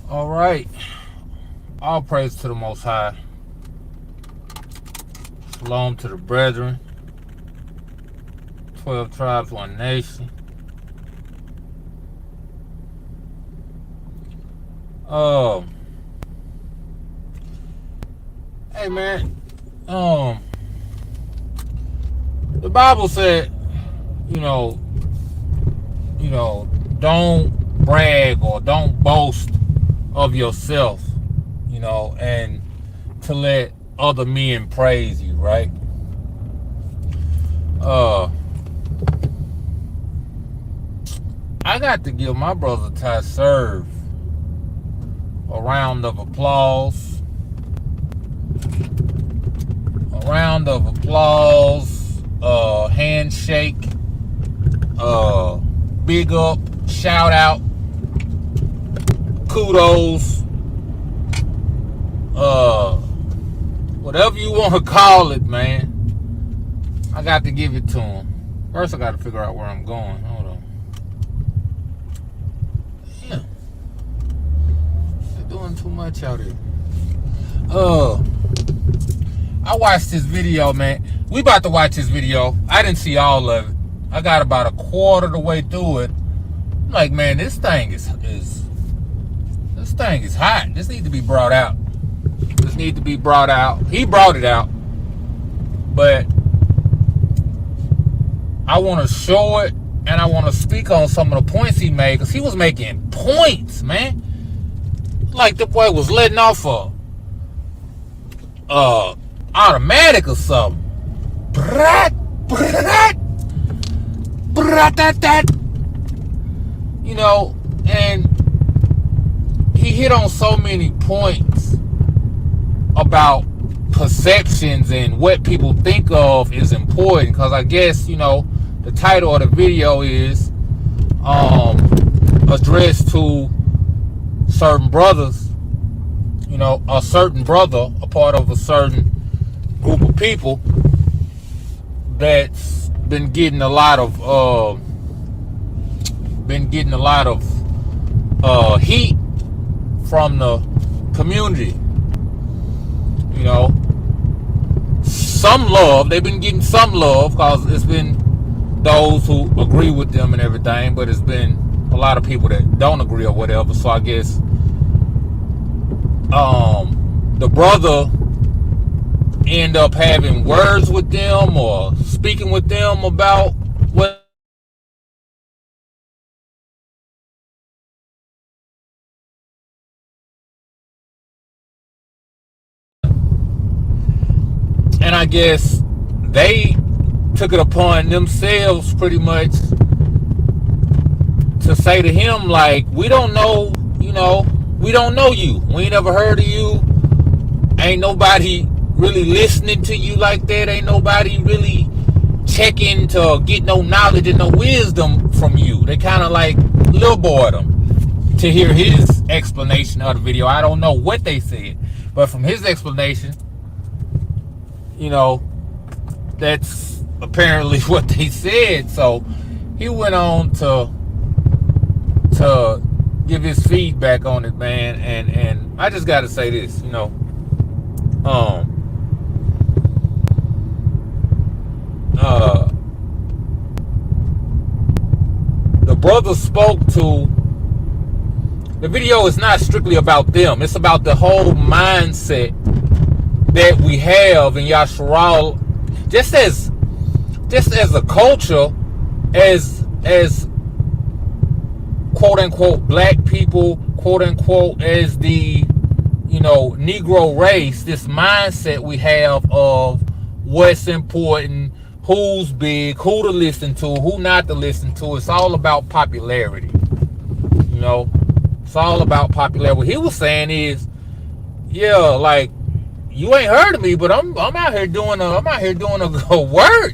All right. All praise to the Most High. Shalom to the brethren. 12 tribes, one nation. Hey man, the Bible said, you know, don't brag or don't boast of yourself, and to let other men praise you, right? I got to give my brother Ty Serve a round of applause. A round of applause, handshake, big up, shout out, kudos, whatever you want to call it, man. I got to give it to him. First, I got to figure out where I'm going. Hold on. Damn. They're doing too much out here. I watched this video, man. We about to watch this video. I didn't see all of it. I got about a quarter of the way through it. I'm like, man, this thing is hot. This needs to be brought out. This needs to be brought out. He brought it out, but I want to show it, and I want to speak on some of the points he made, because he was making points, man. Like the boy was letting off a automatic or something. And he hit on so many points about perceptions and what people think of is important, because I guess, the title of the video is addressed to certain brothers, a certain brother, a part of a certain group of people that's been getting a lot of heat from the community. Some love. They've been getting some love, because it's been those who agree with them and everything, but it's been a lot of people that don't agree or whatever. So I guess the brother end up having words with them or speaking with them about what. And I guess they took it upon themselves pretty much to say to him, like, we don't know, we don't know you. We ain't never heard of you. Ain't nobody really listening to you like that. Ain't nobody really checking to get no knowledge and no wisdom from you. They kind of like lowboyed him to hear his explanation of the video. I don't know what they said, but from his explanation, that's apparently what they said. So he went on to give his feedback on it, man. And I just got to say this, the brother spoke to. The video is not strictly about them. It's about the whole mindset that we have in Yasharal, just as a culture, as quote unquote black people, quote unquote, as the Negro race. This mindset we have of what's important, who's big, who to listen to, who not to listen to. It's all about popularity. It's all about popularity. What he was saying is, yeah, like, you ain't heard of me, but I'm out here doing a work.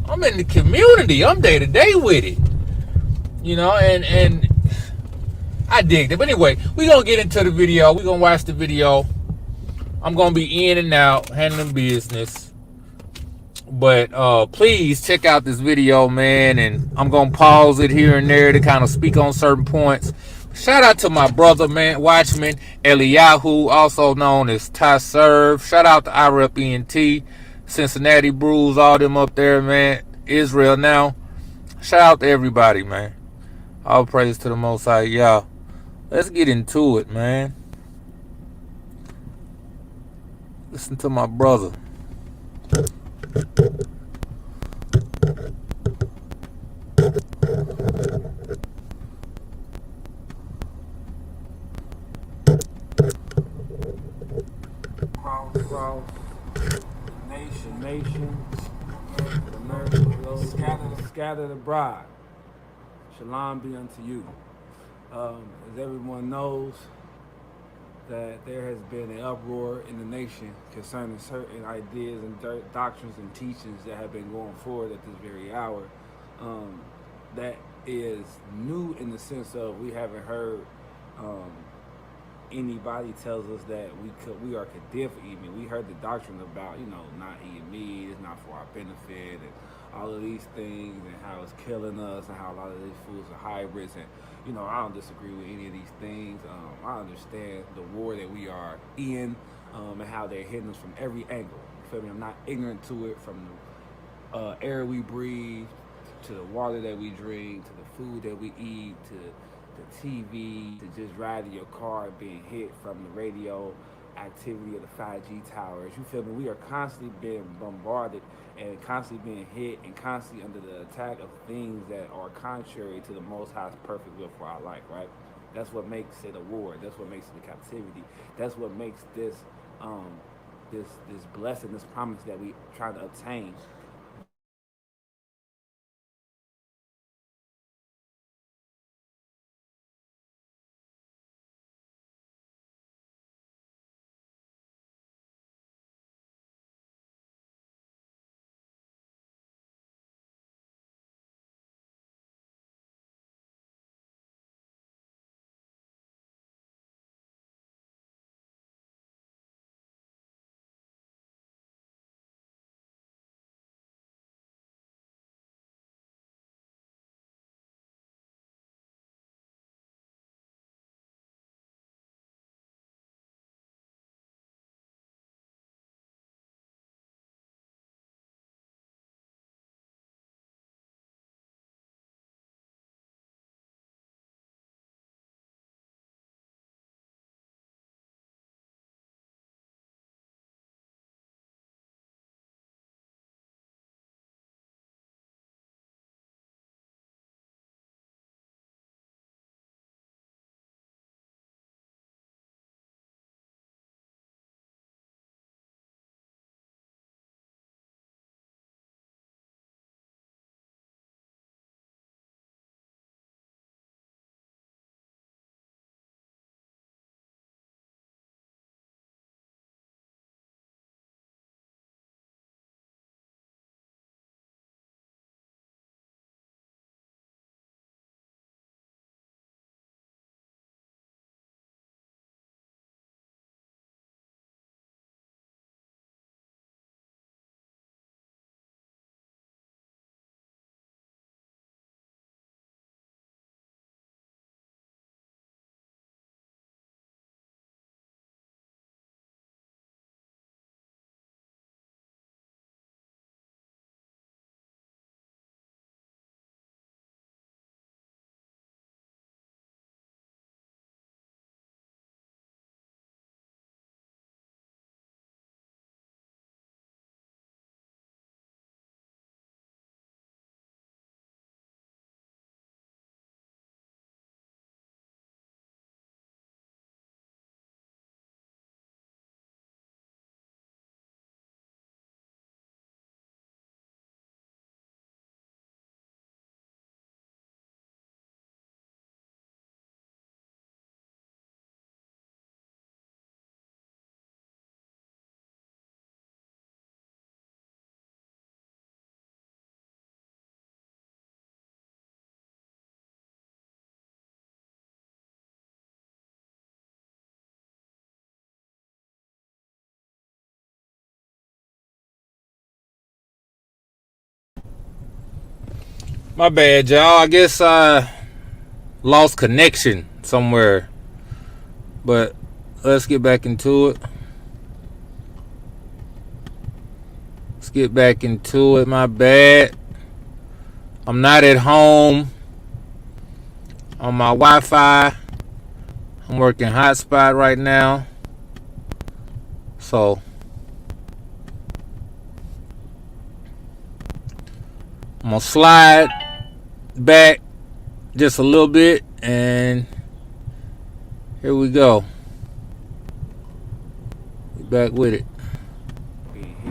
I'm in the community. I'm day to day with it. And I dig it. But anyway, we're gonna get into the video. We're gonna watch the video. I'm gonna be in and out handling business. But please check out this video, man, and I'm gonna pause it here and there to kind of speak on certain points. Shout out to my brother, man, Watchman EliYAHU, also known as Ty Serve. Shout out to IREP ENT, Cincinnati Brews, all them up there, man. Israel now. Shout out to everybody, man. All praise to the Most High. Y'all, let's get into it, man. Listen to my brother. Across nations, America, scattered abroad. Shalom be unto you. As everyone knows, that there has been an uproar in the nation concerning certain ideas and doctrines and teachings that have been going forward at this very hour. That is new in the sense of we haven't heard anybody tells us that we are condemned for eating. We heard the doctrine about not eating meat, it's not for our benefit, and all of these things, and how it's killing us, and how a lot of these foods are hybrids, and I don't disagree with any of these things. I understand the war that we are in, and how they're hitting us from every angle. You feel me? I'm not ignorant to it, from the air we breathe, to the water that we drink, to the food that we eat, to the TV, to just riding your car being hit from the radio activity of the 5G towers. You feel me? We are constantly being bombarded and constantly being hit and constantly under the attack of things that are contrary to the Most High's perfect will for our life, right? That's what makes it a war. That's what makes it a captivity. That's what makes this this blessing, this promise that we try to obtain. My bad, y'all. I guess lost connection somewhere. But let's get back into it. My bad. I'm not at home on my Wi-Fi. I'm working hotspot right now. So I'm gonna slide back just a little bit, and here we go. We back with it.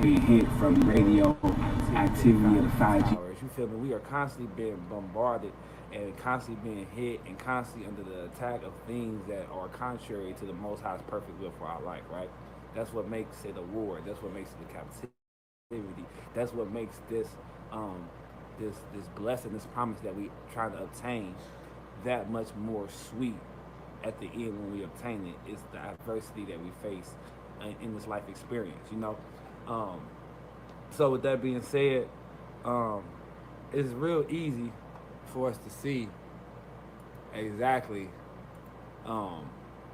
Being hit from radio activity of the 5G. You feel me? We are constantly being bombarded and constantly being hit and constantly under the attack of things that are contrary to the Most High's perfect will for our life, right? That's what makes it a war. That's what makes it a captivity. That's what makes this this blessing, this promise that we try to obtain that much more sweet at the end when we obtain it. It's the adversity that we face in this life experience, you know. So with that being said, it's real easy for us to see exactly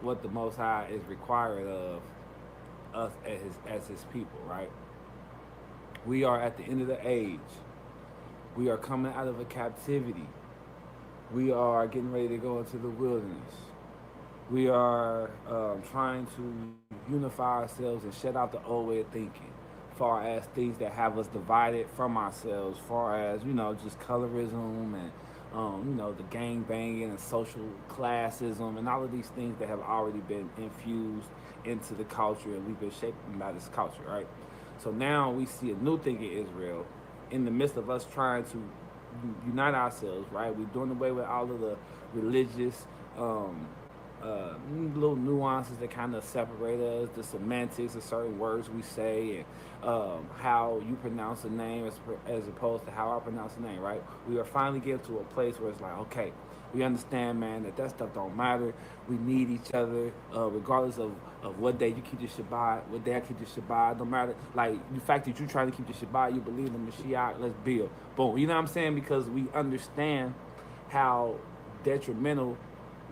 what the Most High is required of us as his people, right? We are at the end of the age. We are coming out of a captivity. We are getting ready to go into the wilderness. We are trying to unify ourselves and shut out the old way of thinking, far as things that have us divided from ourselves, far as, you know, just colorism and, you know, the gang banging and social classism and all of these things that have already been infused into the culture, and we've been shaped by this culture, right? So now we see a new thing in Israel in the midst of us trying to unite ourselves, right? We're doing away with all of the religious little nuances that kind of separate us, the semantics of certain words we say, and how you pronounce a name as opposed to how I pronounce a name, right? We are finally getting to a place where it's like, okay, we understand, man, that stuff don't matter. We need each other, regardless of what day you keep the Shabbat, what day I keep the Shabbat. No matter, like, the fact that you're trying to keep the Shabbat, you believe in the Mashiach, let's build. Boom. You know what I'm saying? Because we understand how detrimental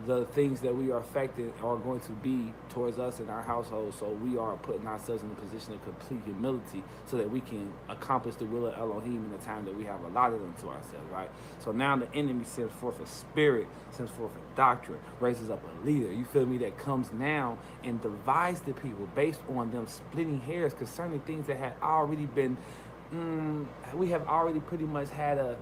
the things that we are affected are going to be towards us in our household. So we are putting ourselves in a position of complete humility so that we can accomplish the will of Elohim in the time that we have allotted unto ourselves, right? So now the enemy sends forth a spirit, sends forth a doctrine, raises up a leader, you feel me, that comes now and divides the people based on them splitting hairs concerning things that had already been, we have already pretty much had a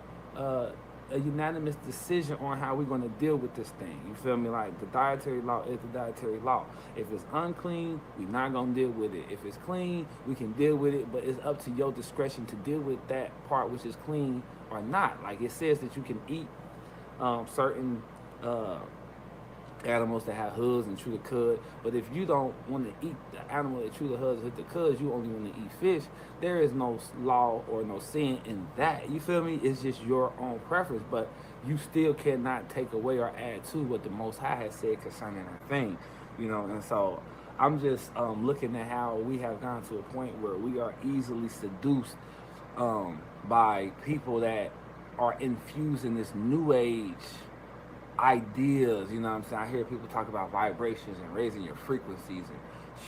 unanimous decision on how we're going to deal with this thing. You feel me? Like, the dietary law is the dietary law. If it's unclean, we're not going to deal with it. If it's clean, we can deal with it, but it's up to your discretion to deal with that part which is clean or not. Like, it says that you can eat certain animals that have hooves and chew the cud, but if you don't want to eat the animal that chew the hooves and hit the cuds, you only want to eat fish, there is no law or no sin in that. You feel me? It's just your own preference, but you still cannot take away or add to what the Most High has said concerning that thing, you know. And so I'm just looking at how we have gone to a point where we are easily seduced by people that are infusing this new age ideas, you know what I'm saying? I hear people talk about vibrations and raising your frequencies and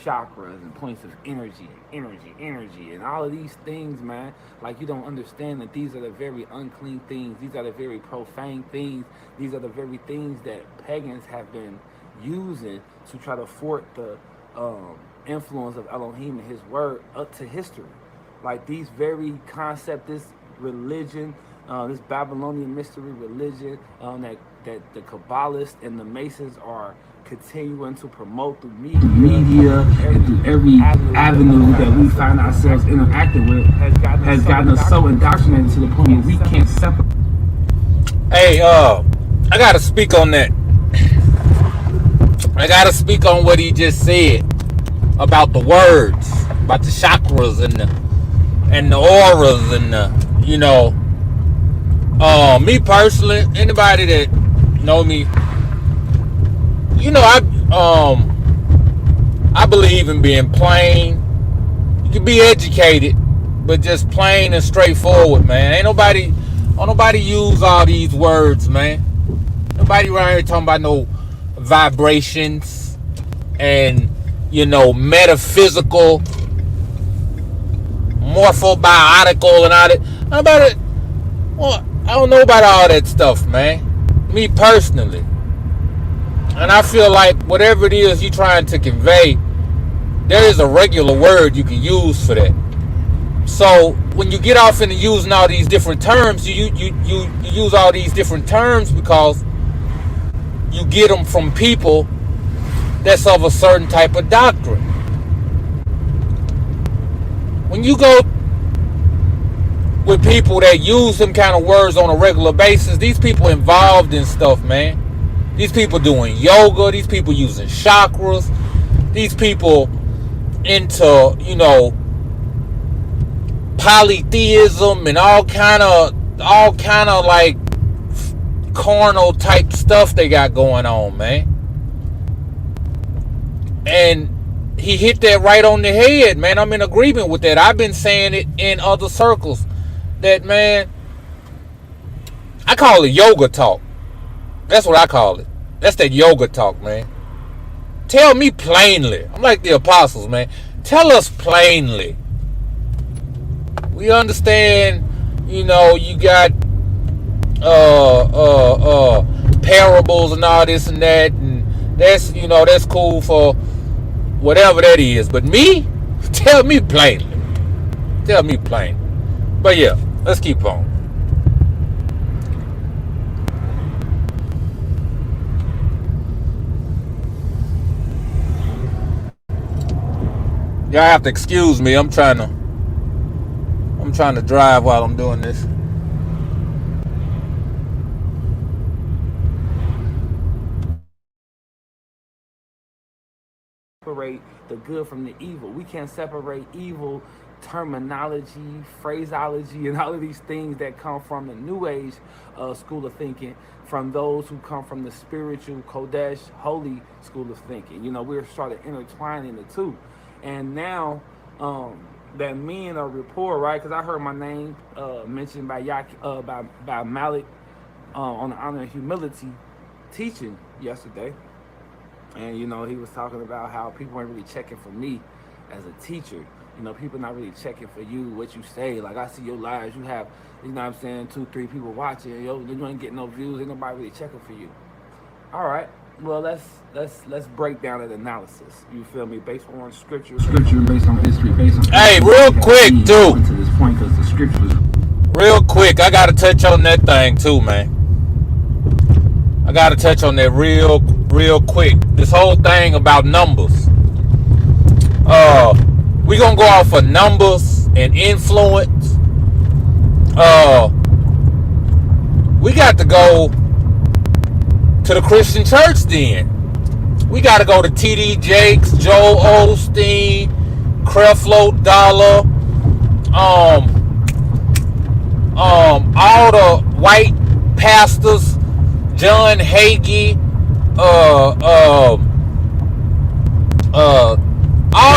chakras and points of energy, and all of these things, man. Like, you don't understand that these are the very unclean things. These are the very profane things. These are the very things that pagans have been using to try to thwart the influence of Elohim and his word up to history. Like, these very concept, this religion, this Babylonian mystery religion that the Kabbalists and the Masons are continuing to promote through media and through every avenue that we find ourselves interacting with has gotten us so indoctrinated to the point where we can't separate. Hey, I gotta speak on that. I gotta speak on what he just said about the words, about the chakras and the auras and the, you know. Me personally, anybody that know me, you know, I believe in being plain. You can be educated, but just plain and straightforward, man. Don't nobody use all these words, man. Nobody around here talking about no vibrations and, you know, metaphysical, morphobiotical and all that. How about it? Well, I don't know about all that stuff, man. Me personally. And I feel like whatever it is you're trying to convey, there is a regular word you can use for that. So when you get off into using all these different terms, you use all these different terms because you get them from people that's of a certain type of doctrine. When you go with people that use them kind of words on a regular basis, these people involved in stuff, man. These people doing yoga, these people using chakras, these people into, you know, polytheism and all kind of like carnal type stuff they got going on, man. And he hit that right on the head, man. I'm in agreement with that. I've been saying it in other circles that, man, I call it yoga talk. That's what I call it. That's that yoga talk, man. Tell me plainly. I'm like the apostles, man. Tell us plainly. We understand, you know, you got parables and all this and that, and that's, you know, that's cool for whatever that is. But me, tell me plainly. Tell me plainly. But yeah, let's keep on. Y'all have to excuse me. I'm trying to drive while I'm doing this. Separate the good from the evil. We can't separate evil terminology, phraseology, and all of these things that come from the New Age school of thinking from those who come from the spiritual, Kodesh, holy school of thinking. You know, we're starting intertwining the two. And now that me and a rapport, right? Because I heard my name mentioned by by Malik on the Honor and Humility teaching yesterday. And, you know, he was talking about how people ain't really checking for me as a teacher. You know, people not really checking for you, what you say. Like, I see your lives. You have, you know what I'm saying, 2-3 people watching. Yo, you ain't getting no views. Ain't nobody really checking for you. All right. Well, let's break down that analysis. You feel me? Based on scripture, based on history, based on. Hey, real quick, too. To this point, because the scriptures. Real quick, I gotta touch on that thing too, man. I gotta touch on that real quick. This whole thing about numbers. We gonna go off of numbers and influence. We got to go to the Christian church then. We got to go to T.D. Jakes, Joel Osteen, Creflo Dollar, all the white pastors, John Hagee, all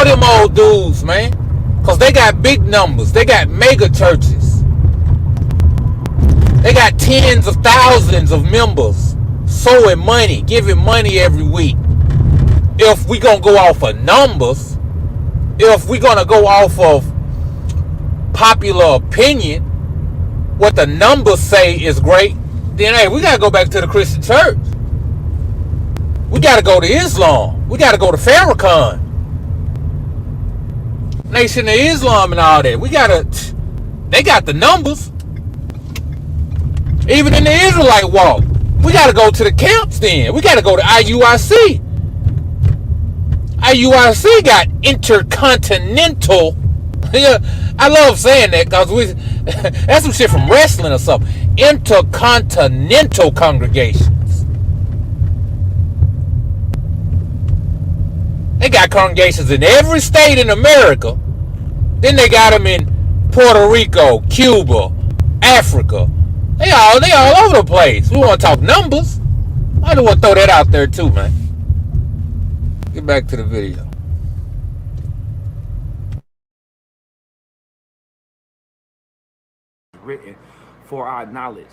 them old dudes, man. Because they got big numbers. They got mega churches. They got tens of thousands of members sowing money, giving money every week. If we gonna go off of numbers, if we gonna go off of popular opinion, what the numbers say is great, then hey, we gotta go back to the Christian church. We gotta go to Islam. We gotta go to Farrakhan, Nation of Islam and all that. They got the numbers. Even in the Israelite walk, we got to go to the camps then. We got to go to IUIC. IUIC got intercontinental. I love saying that because that's some shit from wrestling or something. Intercontinental congregations. They got congregations in every state in America. Then they got them in Puerto Rico, Cuba, Africa. They all over the place. We want to talk numbers. I just want to throw that out there too, man. Get back to the video. Written for our knowledge,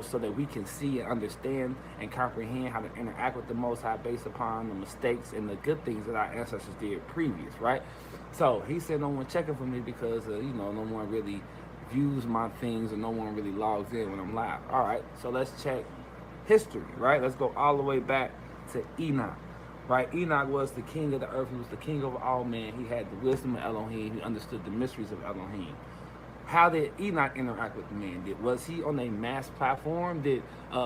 so that we can see and understand and comprehend how to interact with the Most High based upon the mistakes and the good things that our ancestors did previous, right? So he said no one checking for me because, no one really views my things or no one really logs in when I'm live. All right, so let's check history, right? Let's go all the way back to Enoch, right? Enoch was the king of the earth. He was the king over all men. He had the wisdom of Elohim. He understood the mysteries of Elohim. How did Enoch interact with men? Was he on a mass platform? Did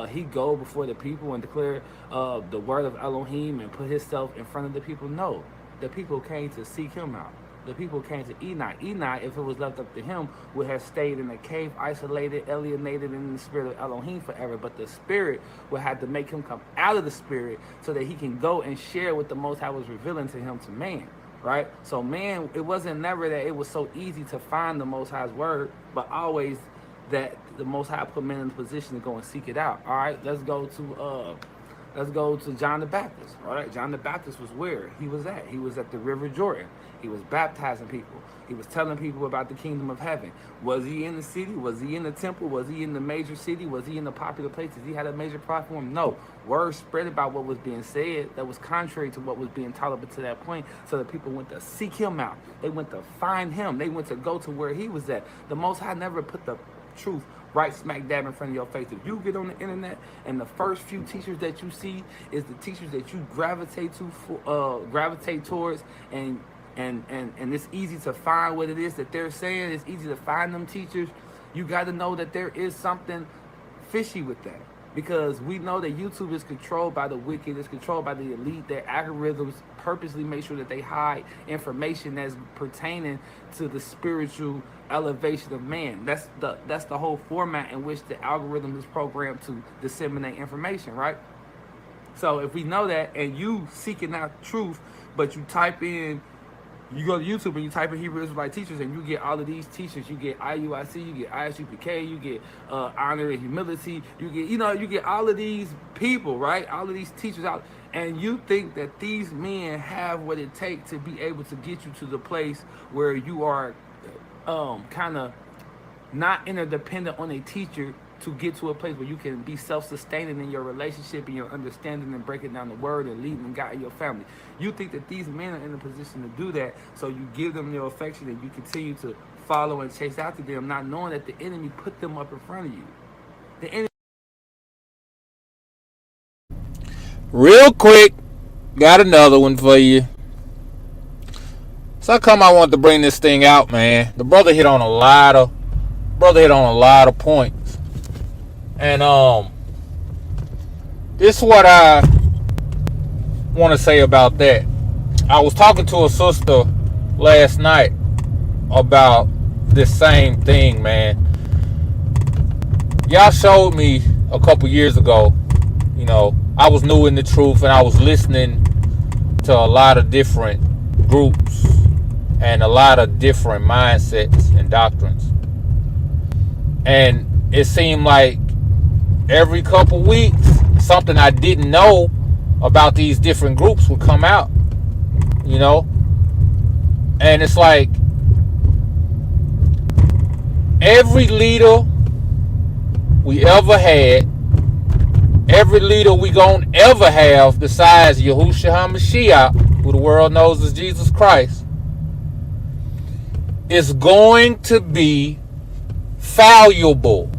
he go before the people and declare the word of Elohim and put himself in front of the people? No. The people came to seek him out. The people came to Enoch. Enoch, if it was left up to him, would have stayed in a cave, isolated, alienated in the spirit of Elohim forever. But the spirit would have to make him come out of the spirit so that he can go and share what the Most High was revealing to him to man. Right? So man, it wasn't never that it was so easy to find the Most High's word, but always that the Most High put men in a position to go and seek it out. All right, let's go to John the Baptist. All right, John the Baptist was where he was at. He was at the River Jordan. He was baptizing people. He was telling people about the kingdom of heaven. Was he in the city? Was he in the temple? Was he in the major city? Was he in the popular places? He had a major platform? No. Word spread about what was being said that was contrary to what was being taught up to that point, so that people went to seek him out. They went to find him. They went to go to where he was at. The Most High never put the truth right smack dab in front of your face. If you get on the internet and the first few teachers that you see is the teachers that you gravitate towards, and it's easy to find what it is that they're saying, it's easy to find them teachers, you got to know that there is something fishy with that. Because we know that YouTube is controlled by the wicked, it's controlled by the elite. Their algorithms purposely make sure that they hide information that's pertaining to the spiritual elevation of man. That's the whole format in which the algorithm is programmed to disseminate information, right? So if we know that, and you seeking out truth, but you type in, you go to YouTube and you type in Hebrew Israelite teachers, and you get all of these teachers. You get IUIC, you get ISUPK, you get honor and humility. You get all of these people, right? All of these teachers out, and you think that these men have what it takes to be able to get you to the place where you are kind of not interdependent on a teacher, to get to a place where you can be self-sustaining in your relationship and your understanding and breaking down the word and leading and guiding your family. You think that these men are in a position to do that, so you give them your affection and you continue to follow and chase after them, not knowing that the enemy put them up in front of you. The enemy. Real quick, got another one for you. So how come I wanted to bring this thing out, man? The brother hit on a lot of points. And this is what I want to say about that. I was talking to a sister last night about this same thing, man. Y'all showed me a couple years ago, I was new in the truth, and I was listening to a lot of different groups and a lot of different mindsets and doctrines. And it seemed like every couple weeks, something I didn't know about these different groups would come out, and it's like every leader we ever had, every leader we gonna ever have besides Yahushua HaMashiach, who the world knows as Jesus Christ, is going to be fallible.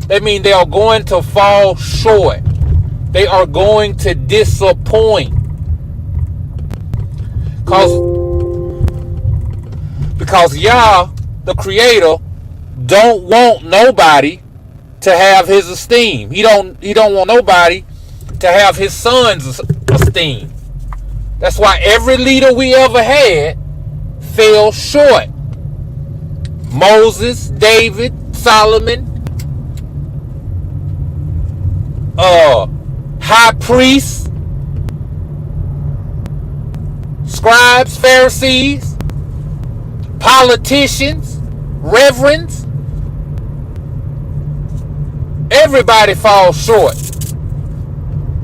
That means they are going to fall short. They are going to disappoint. Because Yah, the Creator, don't want nobody to have his esteem. He don't want nobody to have his son's esteem. That's why every leader we ever had fell short. Moses, David, Solomon, high priests, scribes, Pharisees, politicians, reverends. Everybody falls short.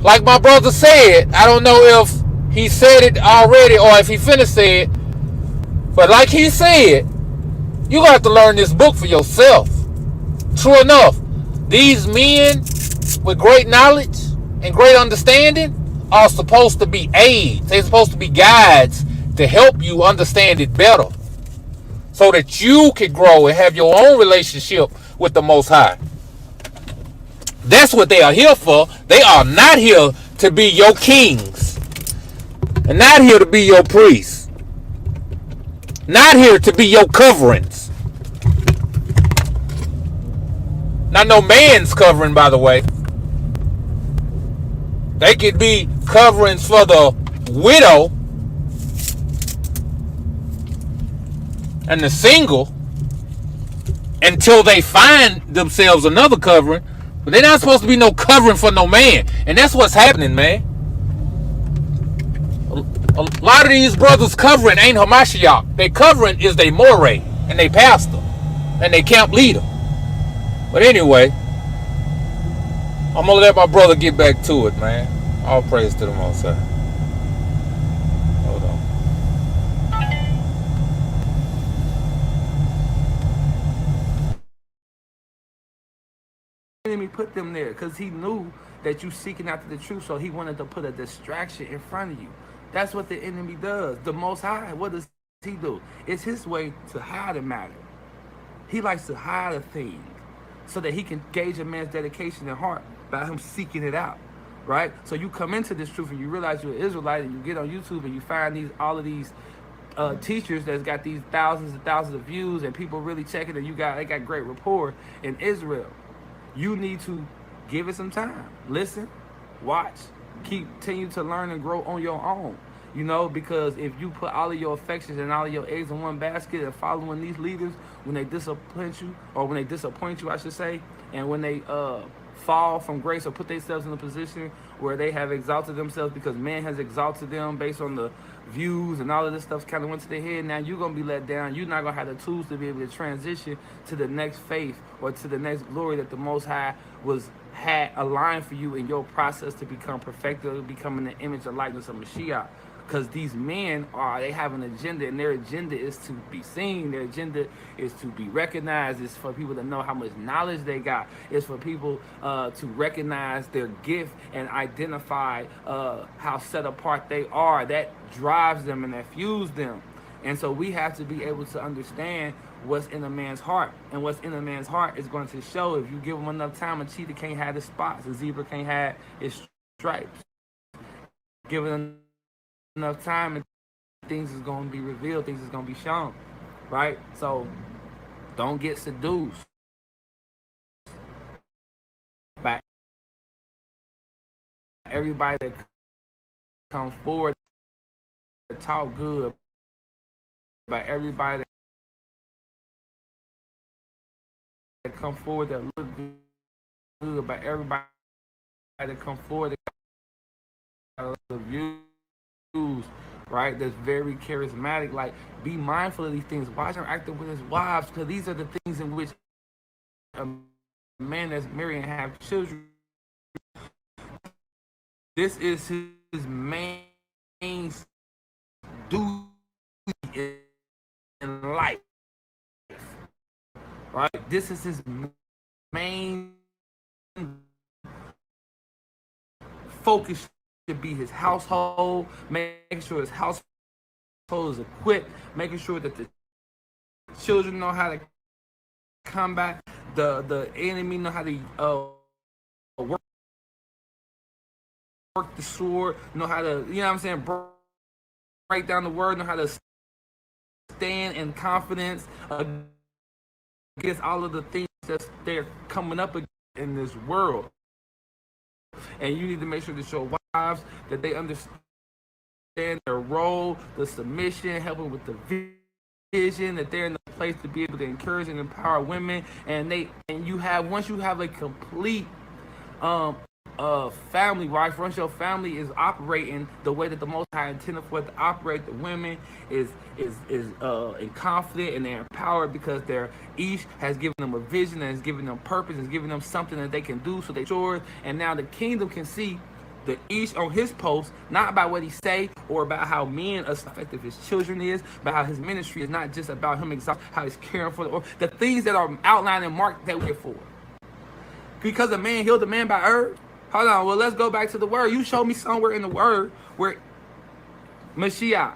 Like my brother said, I don't know if he said it already or if he finna say it, but like he said, you're gonna have to learn this book for yourself. True enough, these men with great knowledge and great understanding are supposed to be aids. They're supposed to be guides to help you understand it better so that you can grow and have your own relationship with the Most High. That's what they are here for. They are not here to be your kings and not here to be your priests, not here to be your coverings. Not no man's covering, by the way. They could be coverings for the widow and the single until they find themselves another covering. But they're not supposed to be no covering for no man. And that's what's happening, man. A lot of these brothers covering ain't Hamashiach. Their covering is their moray and their pastor and their camp leader. But anyway, I'm going to let my brother get back to it, man. All praise to the Most High. Hold on. The enemy put them there because he knew that you seeking after the truth, so he wanted to put a distraction in front of you. That's what the enemy does. The Most High, what does he do? It's his way to hide a matter. He likes to hide a thing so that he can gauge a man's dedication and heart by him seeking it out, right? So you come into this truth and you realize you're an Israelite, and you get on YouTube and you find all of these teachers that's got these thousands and thousands of views and people really checking, and they got great rapport in Israel. You need to give it some time. Listen, watch, continue to learn and grow on your own. You know, because if you put all of your affections and all of your eggs in one basket and following these leaders, when they disappoint you, I should say, and when they fall from grace or put themselves in a position where they have exalted themselves because man has exalted them based on the views and all of this stuff kind of went to their head, now you're going to be let down. You're not going to have the tools to be able to transition to the next faith or to the next glory that the Most High had aligned for you in your process to become perfected, becoming the image and likeness of Mashiach. Because these men they have an agenda, and their agenda is to be seen. Their agenda is to be recognized. It's for people to know how much knowledge they got. It's for people to recognize their gift and identify how set apart they are. That drives them and that fuels them. And so we have to be able to understand what's in a man's heart. And what's in a man's heart is going to show if you give him enough time. A cheetah can't have the spots. A zebra can't have its stripes. Give it enough time and things is going to be revealed, things is going to be shown, right? So don't get seduced by everybody that comes forward to talk good, by everybody that comes forward that look good, by everybody that comes forward that look views, right? That's very charismatic. Like, be mindful of these things. Watch him acting with his wives, because these are the things in which a man that's married and have children, this is his main duty in life, right? This is his main focus. To be his household, making sure his household is equipped, making sure that the children know how to combat the enemy, know how to work the sword, know how to, you know what I'm saying, break down the word, know how to stand in confidence against all of the things that they're coming up against in this world. And you need to make sure that your wives, that they understand their role, the submission, helping with the vision, that they're in a place to be able to encourage and empower women. And once you have a complete family, right? Once your family is operating the way that the Most High intended for it to operate, the women is confident and they're empowered because each has given them a vision and has given them purpose, has given them something that they can do, so they sure. And now the kingdom can see each on his post, not about what he say or about how men are effective his children is, but how his ministry is not just about him exhausting, how he's caring for or the things that are outlined and marked that we're for. Because a man healed a man by herb. Hold on, well let's go back to the word. You show me somewhere in the word where Mashiach,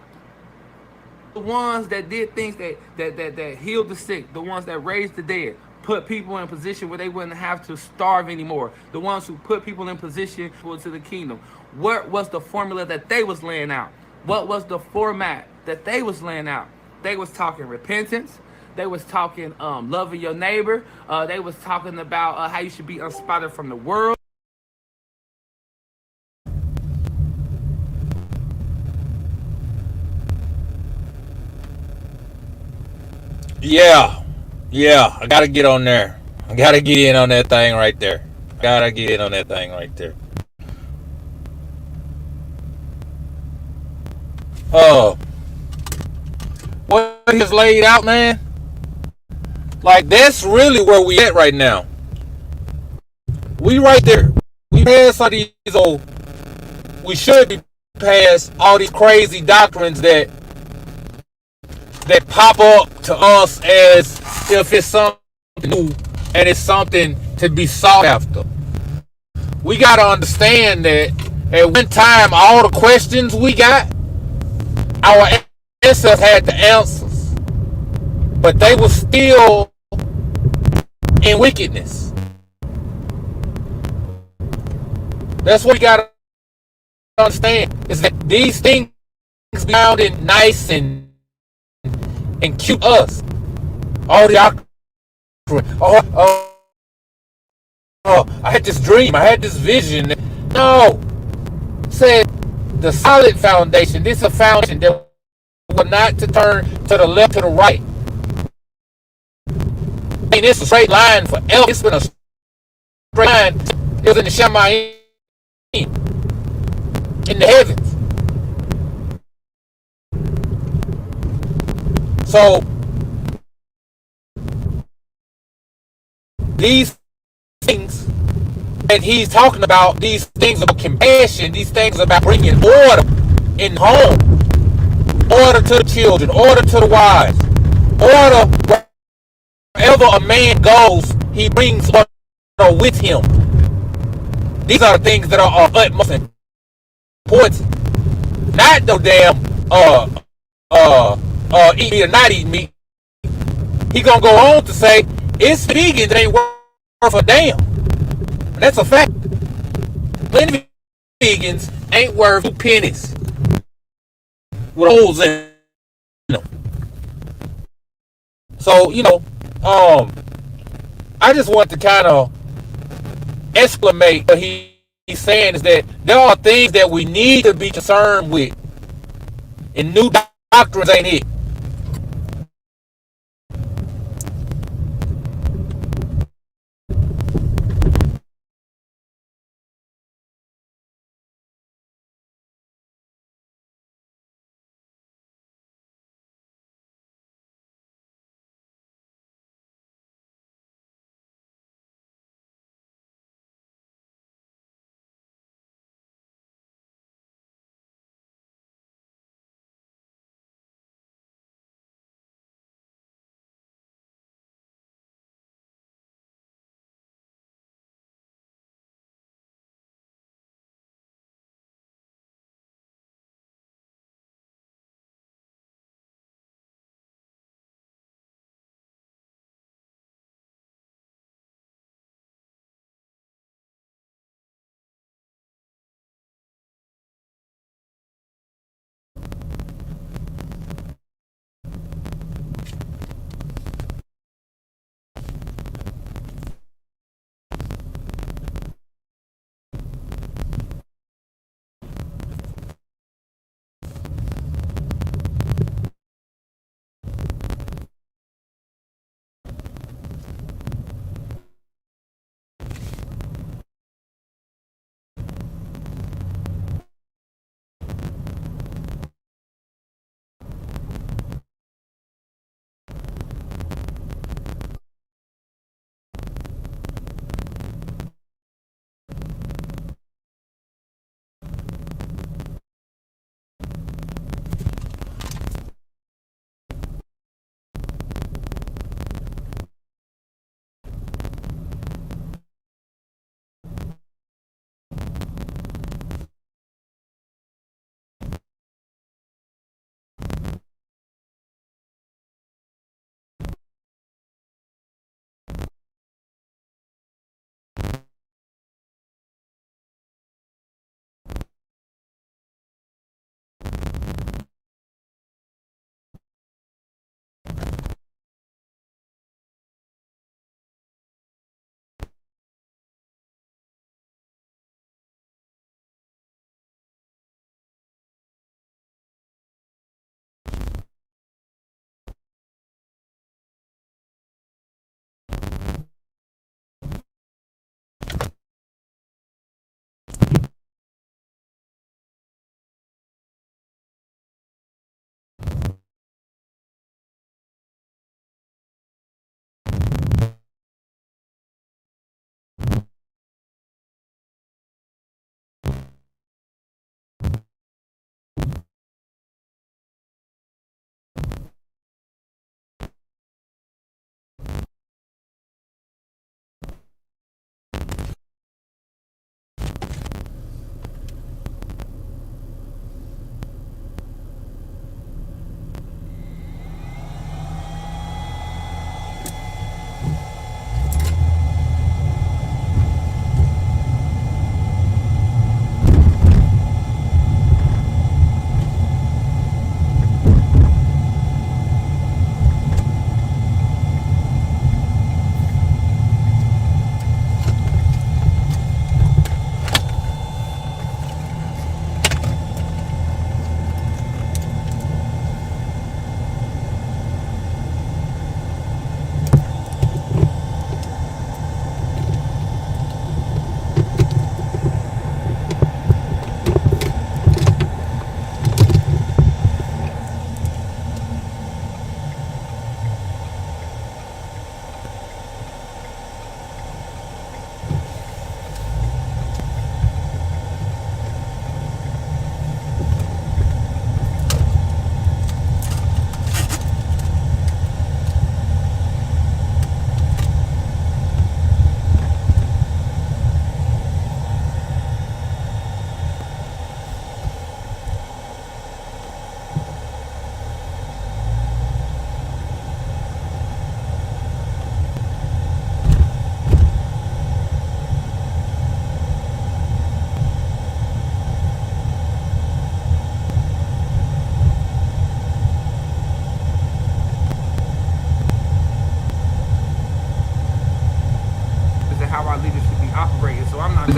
the ones that did things that healed the sick, the ones that raised the dead, put people in a position where they wouldn't have to starve anymore, the ones who put people in position to the kingdom. What was the formula that they was laying out? What was the format that they was laying out? They was talking repentance. They was talking loving your neighbor. They was talking about how you should be unspotted from the world. Yeah, yeah. I gotta get on there. I gotta get in on that thing right there. Gotta get in on that thing right there. Uh, what he's laid out, man. Like that's really where we at right now. We right there. We past all these old. We should be past all these crazy doctrines that pop up to us as if it's something new and it's something to be sought after. We gotta understand that at one time all the questions we got, our ancestors had the answers, but they were still in wickedness. That's what we gotta understand is that these things sounding nice and cute us. All the I had this dream, I had this vision. No, said the solid foundation. This is a foundation that will not to turn to the left to the right. I mean, it's a straight line forever. It's been a straight line. It was in the Shamayim, in the heavens. So these things that he's talking about, these things about compassion, these things about bringing order in home, order to the children, order to the wives, order wherever a man goes, he brings order with him. These are the things that are of utmost importance. Not no damn eat meat or not eat meat. He gonna go on to say it's vegan that ain't worth a damn. That's a fact. Plenty of vegans ain't worth 2 pennies with holes in them. So, I just want to kind of exclamate what he's saying is that there are things that we need to be concerned with, and new doctrines ain't it.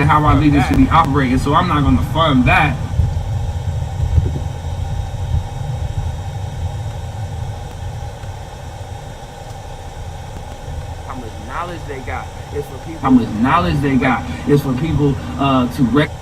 and how our leaders should be operating. So I'm not going to fund that. How much knowledge they got is for people. How much knowledge they got is for people to recognize.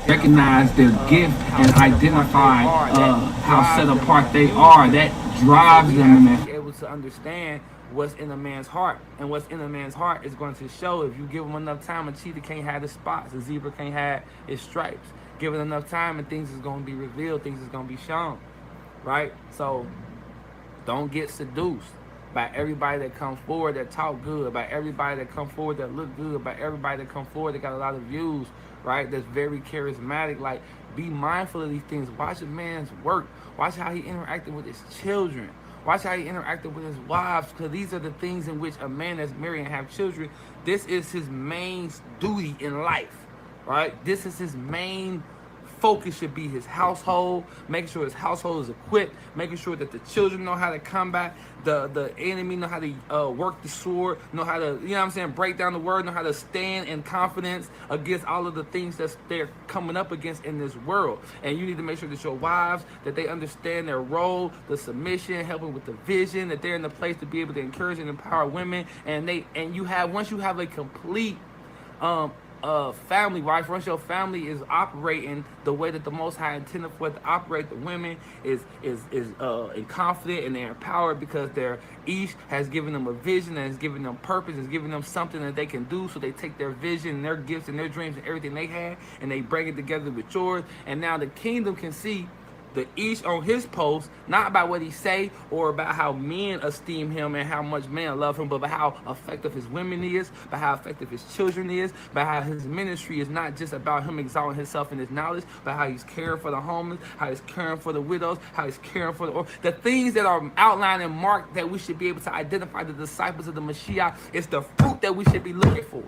Recognize their gift and identify how set apart they are. That drives them in that. Be able to understand what's in a man's heart, and what's in a man's heart is going to show if you give him enough time. A cheetah can't have the spots, a zebra can't have its stripes. Give it enough time, and things is going to be revealed. Things is going to be shown, right? So don't get seduced by everybody that comes forward that talk good, by everybody that come forward that look good, by everybody that come forward that got a lot of views, right? That's very charismatic. Like, be mindful of these things. Watch a man's work. Watch how he interacted with his children. Watch how he interacted with his wives, because these are the things in which a man that's married and have children, this is his main duty in life, right? This is his main focus should be his household, making sure his household is equipped, making sure that the children know how to combat the enemy, know how to work the sword, know how to, you know what I'm saying, break down the word, know how to stand in confidence against all of the things that they're coming up against in this world. And you need to make sure that your wives, that they understand their role, the submission, helping with the vision, that they're in the place to be able to encourage and empower women. And once you have a complete family, right? Once your family is operating the way that the Most High intended for it to operate, the women is confident and they're empowered because their Ish has given them a vision and has given them purpose, has given them something that they can do. So they take their vision and their gifts and their dreams and everything they had and they bring it together with yours. And now the kingdom can see the Ish on his post, not about what he say or about how men esteem him and how much men love him, but about how effective his women is, about how effective his children is, about how his ministry is not just about him exalting himself in his knowledge, but how he's caring for the homeless, how he's caring for the widows, how he's caring for the things that are outlined and marked that we should be able to identify the disciples of the Mashiach. It's the fruit that we should be looking for.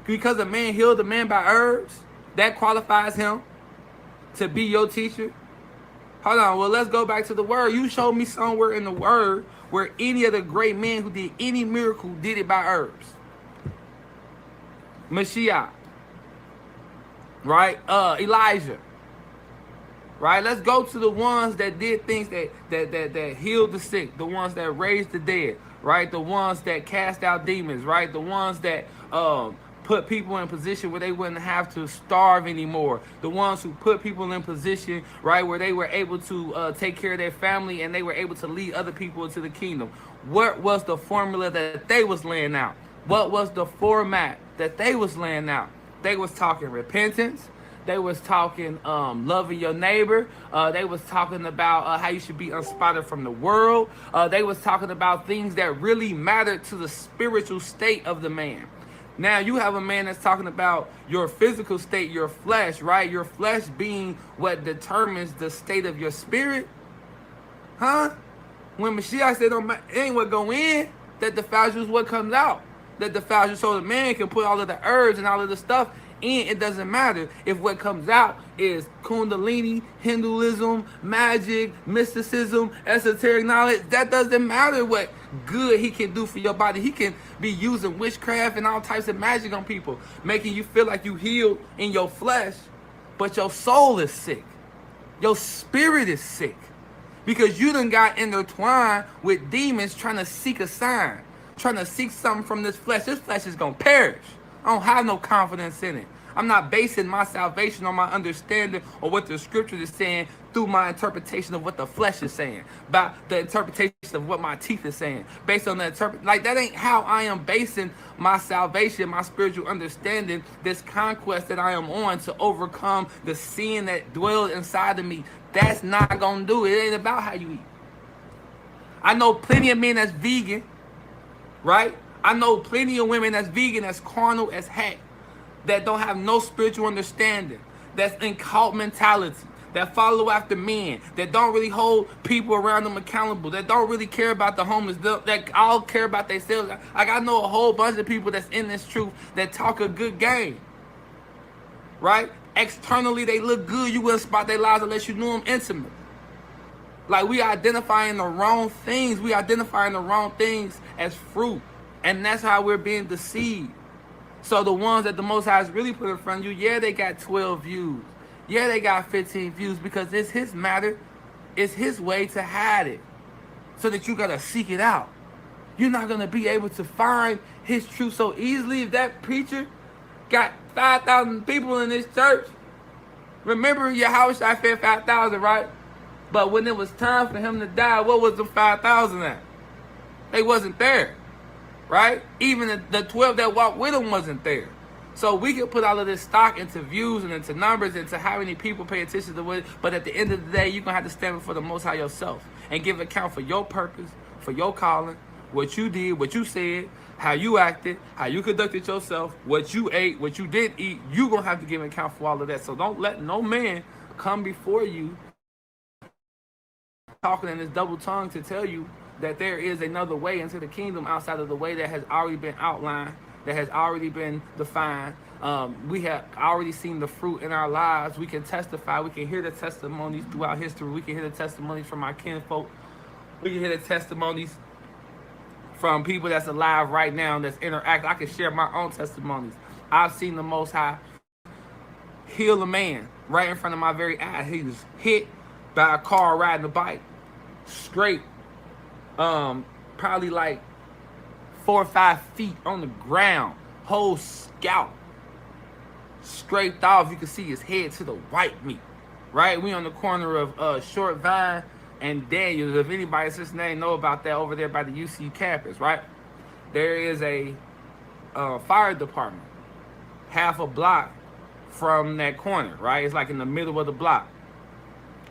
Because a man healed a man by herbs, that qualifies him to be your teacher. Hold on, well, let's go back to the word. You showed me somewhere in the word where any of the great men who did any miracle did it by herbs. Mashiach, right? Elijah, right? Let's go to the ones that did things that healed the sick, the ones that raised the dead, right? The ones that cast out demons, right? The ones that put people in a position where they wouldn't have to starve anymore. The ones who put people in position, right, where they were able to take care of their family and they were able to lead other people into the kingdom. What was the formula that they was laying out? What was the format that they was laying out? They was talking repentance. They was talking loving your neighbor. They was talking about how you should be unspotted from the world. They was talking about things that really mattered to the spiritual state of the man. Now you have a man that's talking about your physical state, your flesh, right? Your flesh being what determines the state of your spirit. Huh? When Mashiach said, it ain't what go in that defiles you, is what comes out. That defiles you, so the man can put all of the herbs and all of the stuff in. It doesn't matter if what comes out is Kundalini, Hinduism, magic, mysticism, esoteric knowledge. That doesn't matter what good he can do for your body. He can be using witchcraft and all types of magic on people, making you feel like you healed in your flesh, but your soul is sick. Your spirit is sick because you done got intertwined with demons trying to seek a sign, trying to seek something from this flesh. This flesh is going to perish. I don't have no confidence in it. I'm not basing my salvation on my understanding or what the scripture is saying through my interpretation of what the flesh is saying, by the interpretation of what my teeth is saying, based on the that ain't how I am basing my salvation, my spiritual understanding, this conquest that I am on to overcome the sin that dwells inside of me. That's not gonna do it. It ain't about how you eat. I know plenty of men that's vegan, right? I know plenty of women that's vegan, that's carnal as heck, that don't have no spiritual understanding, that's in cult mentality, that follow after men, that don't really hold people around them accountable, that don't really care about the homeless, that all care about themselves. Like, I know a whole bunch of people that's in this truth that talk a good game, right? Externally, they look good. You wouldn't spot their lives unless you knew them intimately. Like, we identifying the wrong things. We identifying the wrong things as fruit. And that's how we're being deceived. So the ones that the Most High has really put in front of you, yeah, they got 12 views. Yeah, they got 15 views because it's his matter. It's his way to hide it so that you got to seek it out. You're not going to be able to find his truth so easily if that preacher got 5,000 people in this church. Remember, EliYAHU fed 5,000, right? But when it was time for him to die, what was the 5,000 at? They wasn't there, right? Even the 12 that walked with him wasn't there. So we can put all of this stock into views and into numbers, into how many people pay attention to it. But at the end of the day, you're going to have to stand before the Most High yourself and give account for your purpose, for your calling, what you did, what you said, how you acted, how you conducted yourself, what you ate, what you didn't eat. You're going to have to give account for all of that. So don't let no man come before you talking in this double tongue to tell you that there is another way into the kingdom outside of the way that has already been outlined, that has already been defined. We have already seen the fruit in our lives. We can testify. We can hear the testimonies throughout history. We can hear the testimonies from our kinfolk. We can hear the testimonies from people that's alive right now that's interacting. I can share my own testimonies. I've seen the Most High heal a man right in front of my very eyes. He was hit by a car riding a bike, straight, probably like 4 or 5 feet on the ground, whole scalp scraped off. You can see his head to the white meat, right? We on the corner of Short Vine and Daniels. If anybody's listening, know about that over there by the UC campus, right? There is a fire department half a block from that corner, right? It's like in the middle of the block.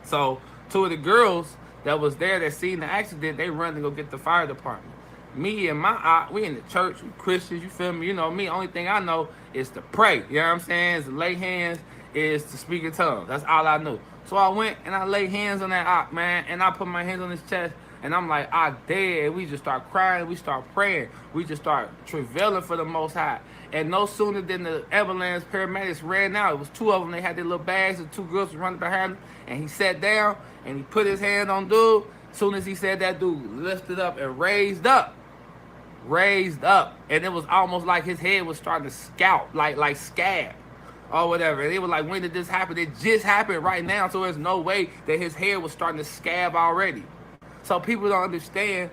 So 2 of the girls that was there that seen the accident, they run to go get the fire department. Me and my aunt, we in the church, we Christians, you feel me? You know me, only thing I know is to pray, you know what I'm saying? Is to lay hands, is to speak in tongues. That's all I knew. So I went and I laid hands on that aunt, man, and I put my hands on his chest, and I'm like, I dead. We just start crying, we start praying, we just start travailing for the Most High. And no sooner than the ambulance paramedics ran out, it was 2 of them, they had their little bags, and 2 girls were running behind him, and he sat down, and he put his hand on dude. As soon as he said that, dude lifted up and raised up. And it was almost like his head was starting to scalp, like scab or whatever. And it was like, when did this happen? It just happened right now, so there's no way that his hair was starting to scab already. So people don't understand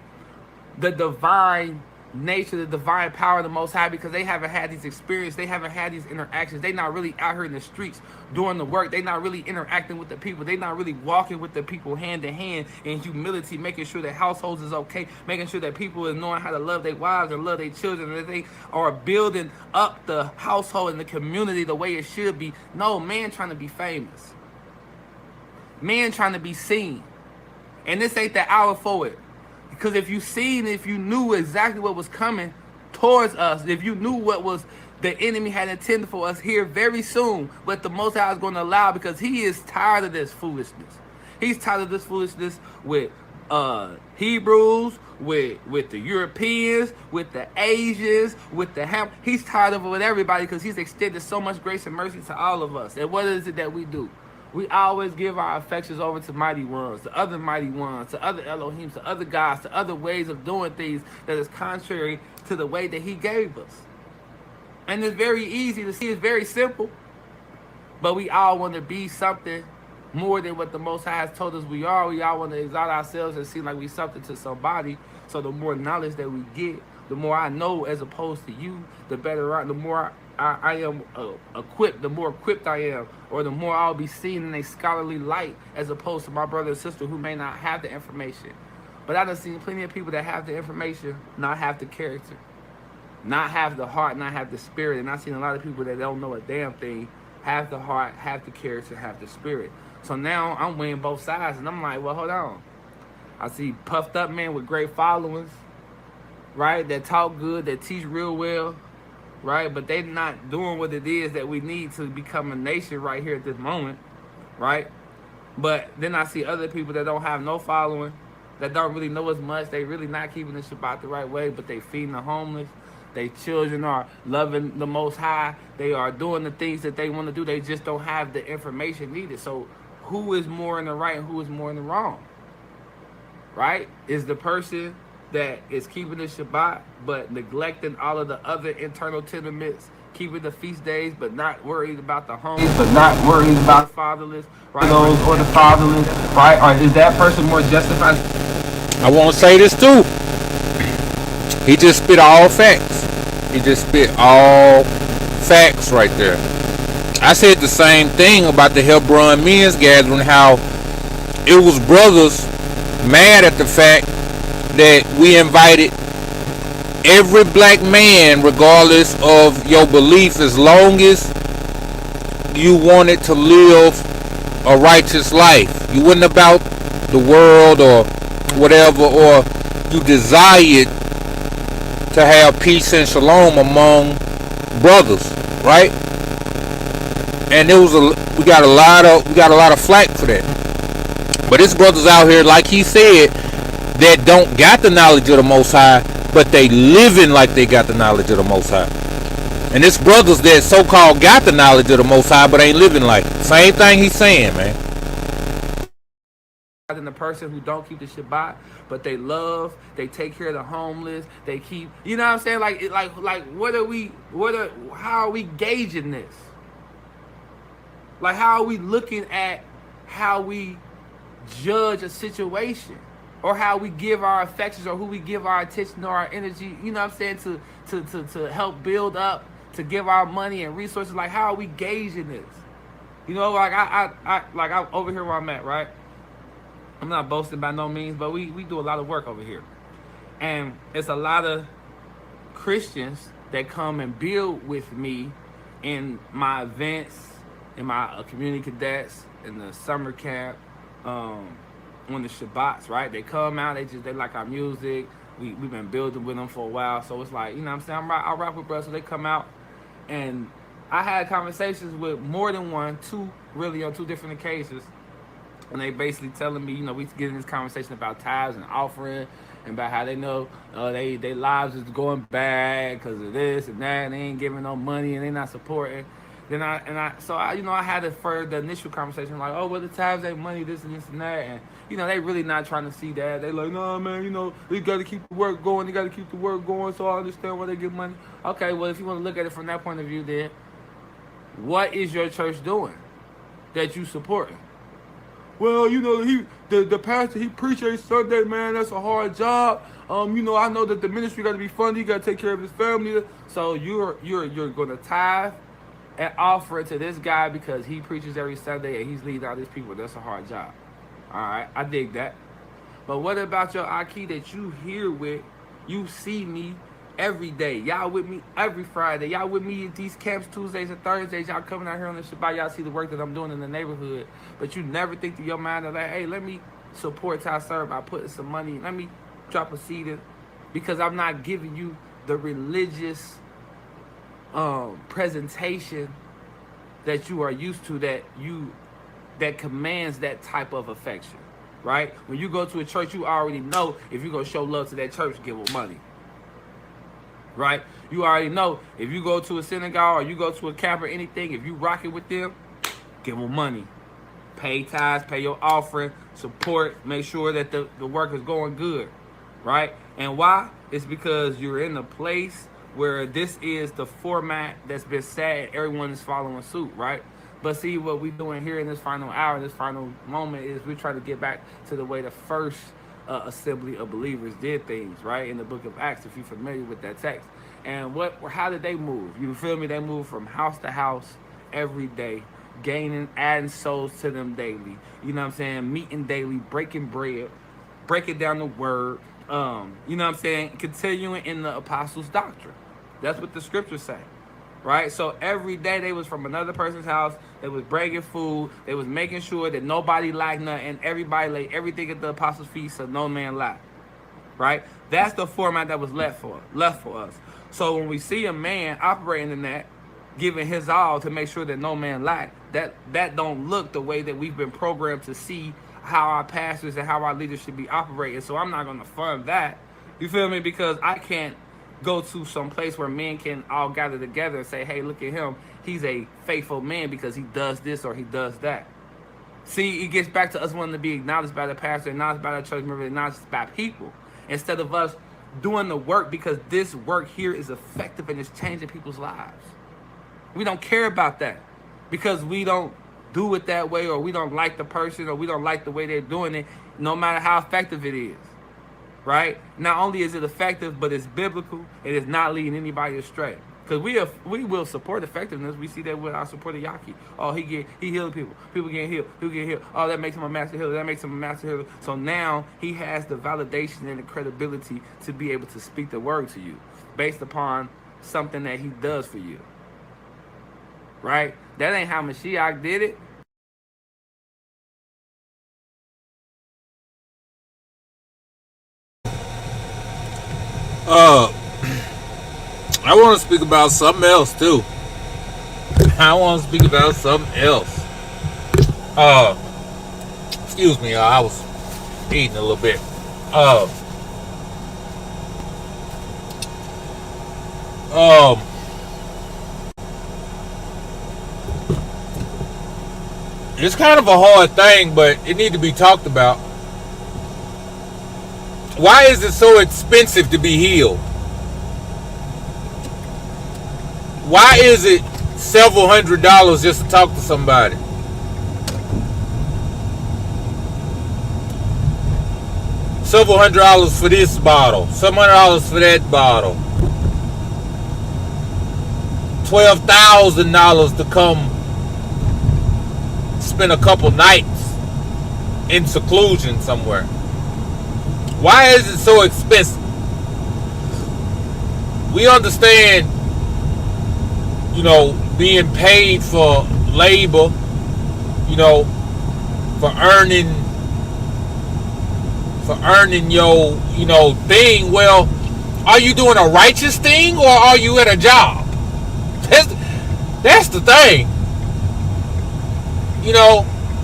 the divine nature, the divine power of the Most High, because they haven't had these experiences, they haven't had these interactions. They not really out here in the streets doing the work. They not really interacting with the people. They not really walking with the people hand in hand in humility, making sure that households is okay, making sure that people is knowing how to love their wives and love their children, and that they are building up the household and the community the way it should be. No, man trying to be famous. Man trying to be seen. And this ain't the hour for it. Because if you knew exactly what was coming towards us, if you knew what was the enemy had intended for us here very soon, what the Most High is going to allow, because he is tired of this foolishness. He's tired of this foolishness with Hebrews, with the Europeans, with the Asians, with the he's tired of it with everybody, because he's extended so much grace and mercy to all of us. And what is it that we do? We always give our affections over to mighty ones, to other mighty ones, to other Elohims, to other gods, to other ways of doing things that is contrary to the way that he gave us. And it's very easy to see. It's very simple. But we all want to be something more than what the Most High has told us we are. We all want to exalt ourselves and seem like we something to somebody. So the more knowledge that we get, the more I know as opposed to you, the better the more I am equipped, the more equipped I am, or the more I'll be seen in a scholarly light as opposed to my brother and sister who may not have the information. But I've seen plenty of people that have the information, not have the character, not have the heart, not have the spirit. And I've seen a lot of people that don't know a damn thing, have the heart, have the character, have the spirit. So now I'm weighing both sides, and I'm like, well, hold on. I see puffed up men with great followings, right, that talk good, that teach real well, right? But they're not doing what it is that we need to become a nation right here at this moment, right? But then I see other people that don't have no following, that don't really know as much. They really not keeping the Shabbat the right way, but they feeding the homeless. Their children are loving the Most High. They are doing the things that they want to do. They just don't have the information needed. So who is more in the right and who is more in the wrong? Right? Is the person that is keeping the Shabbat but neglecting all of the other internal tenements, keeping the feast days but not worried about the homeless, but not worried about the fatherless, right? Those or the fatherless, right? Or is that person more justified? I want to say this too. He just spit all facts. He just spit all facts right there. I said the same thing about the Hebron men's gathering, how it was brothers mad at the fact that we invited every black man, regardless of your belief, as long as you wanted to live a righteous life. You wasn't about the world or whatever, or you desired to have peace and shalom among brothers, right? And we got a lot of flack for that. But it's brothers out here, like he said, that don't got the knowledge of the Most High, but they living like they got the knowledge of the Most High. And it's brothers that so-called got the knowledge of the Most High, but ain't living like it. Same thing he's saying, man. Than the person who don't keep the Shabbat, but they love, they take care of the homeless, they keep, you know what I'm saying? How are we gauging this? Like, how are we looking at how we judge a situation, or how we give our affections, or who we give our attention or our energy, you know what I'm saying, to help build up, to give our money and resources? Like, how are we gauging this? You know, like I'm over here where I'm at, right? I'm not boasting by no means, but we do a lot of work over here. And it's a lot of Christians that come and build with me in my events, in my community cadets, in the summer camp, on the Shabbats, right? They come out, they like our music. We've been building with them for a while. So it's like, you know what I'm saying? I rock with brothers, so they come out. And I had conversations with more than one, two, really on two different occasions. And they basically telling me, you know, we get in this conversation about tithes and offering, and about how they know they lives is going bad because of this and that, and they ain't giving no money and they not supporting. Then I had the initial conversation like, oh, well, the tithes ain't money, this and this and that, and you know, they really not trying to see that. They like, no, man, you know, we got to keep the work going. So I understand why they get money. Okay, well, if you want to look at it from that point of view, then what is your church doing that you supporting? Well, you know, the pastor, he preached every Sunday, man. That's a hard job. You know, I know that the ministry got to be funded. He got to take care of his family. So you're going to tithe and offer it to this guy because he preaches every Sunday and he's leading all these people. That's a hard job. All right, I dig that. But what about your Aki that you here with? You see me every day. Y'all with me every Friday. Y'all with me at these camps Tuesdays and Thursdays. Y'all coming out here on the Shabbat. Y'all see the work that I'm doing in the neighborhood. But you never think to your mind of like, hey, let me support Ty Serve by putting some money. Let me drop a seed in. Because I'm not giving you the religious presentation that you are used to, that commands that type of affection. Right? When you go to a church, you already know if you're going to show love to that church, give them money. Right? You already know if you go to a synagogue or you go to a camp or anything, if you rock it with them, give them money. Pay tithes, pay your offering, support, make sure that the work is going good. Right? And why? It's because you're in a place where this is the format that's been set and everyone is following suit, right? But see, what we're doing here in this final hour, this final moment, is we're trying to get back to the way the first assembly of believers did things, right? In the book of Acts, if you're familiar with that text. And how did they move? You feel me? They moved from house to house every day, adding souls to them daily. You know what I'm saying? Meeting daily, breaking bread, breaking down the word. You know what I'm saying? Continuing in the apostles' doctrine. That's what the scriptures say. Right? So every day they was from another person's house. They was bringing food. They was making sure that nobody lacked nothing. Everybody laid everything at the apostles' feet so no man lacked. Right? That's the format that was left for us. So when we see a man operating in that, giving his all to make sure that no man lack. That don't look the way that we've been programmed to see how our pastors and how our leaders should be operating. So I'm not going to fund that. You feel me? Because I can't go to some place where men can all gather together and say, hey, look at him. He's a faithful man because he does this or he does that. See, it gets back to us wanting to be acknowledged by the pastor, acknowledged by the church member, acknowledged by people, instead of us doing the work, because this work here is effective and it's changing people's lives. We don't care about that because we don't do it that way, or we don't like the person, or we don't like the way they're doing it, no matter how effective it is. Right? Not only is it effective, but it's biblical. It is not leading anybody astray. Because we will support effectiveness. We see that with our support of Yaki. Oh, he healed people. People getting healed. People getting healed. Oh, that makes him a master healer. That makes him a master healer. So now he has the validation and the credibility to be able to speak the word to you based upon something that he does for you. Right? That ain't how Mashiach did it. I want to speak about something else too. I want to speak about something else. Excuse me, I was eating a little bit. It's kind of a hard thing, but it needs to be talked about. Why is it so expensive to be healed? Why is it several $100s just to talk to somebody? Several $100s for this bottle, several $100 for that bottle, $12,000 to come spend a couple nights in seclusion somewhere. Why is it so expensive? We understand, being paid for labor, for earning your, thing. Well, are you doing a righteous thing or are you at a job? That's the thing.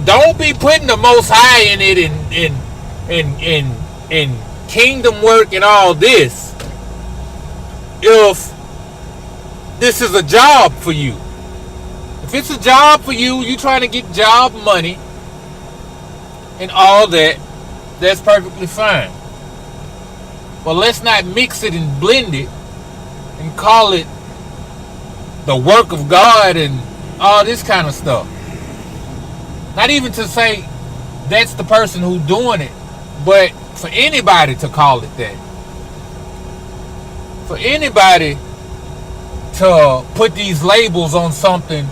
Don't be putting the Most High in it in kingdom work and all this if this is a job for you. If it's a job for you, you trying to get job money and all that, that's perfectly fine. But let's not mix it and blend it and call it the work of God and all this kind of stuff. Not even to say that's the person who's doing it, but for anybody to call it that. For anybody to put these labels on something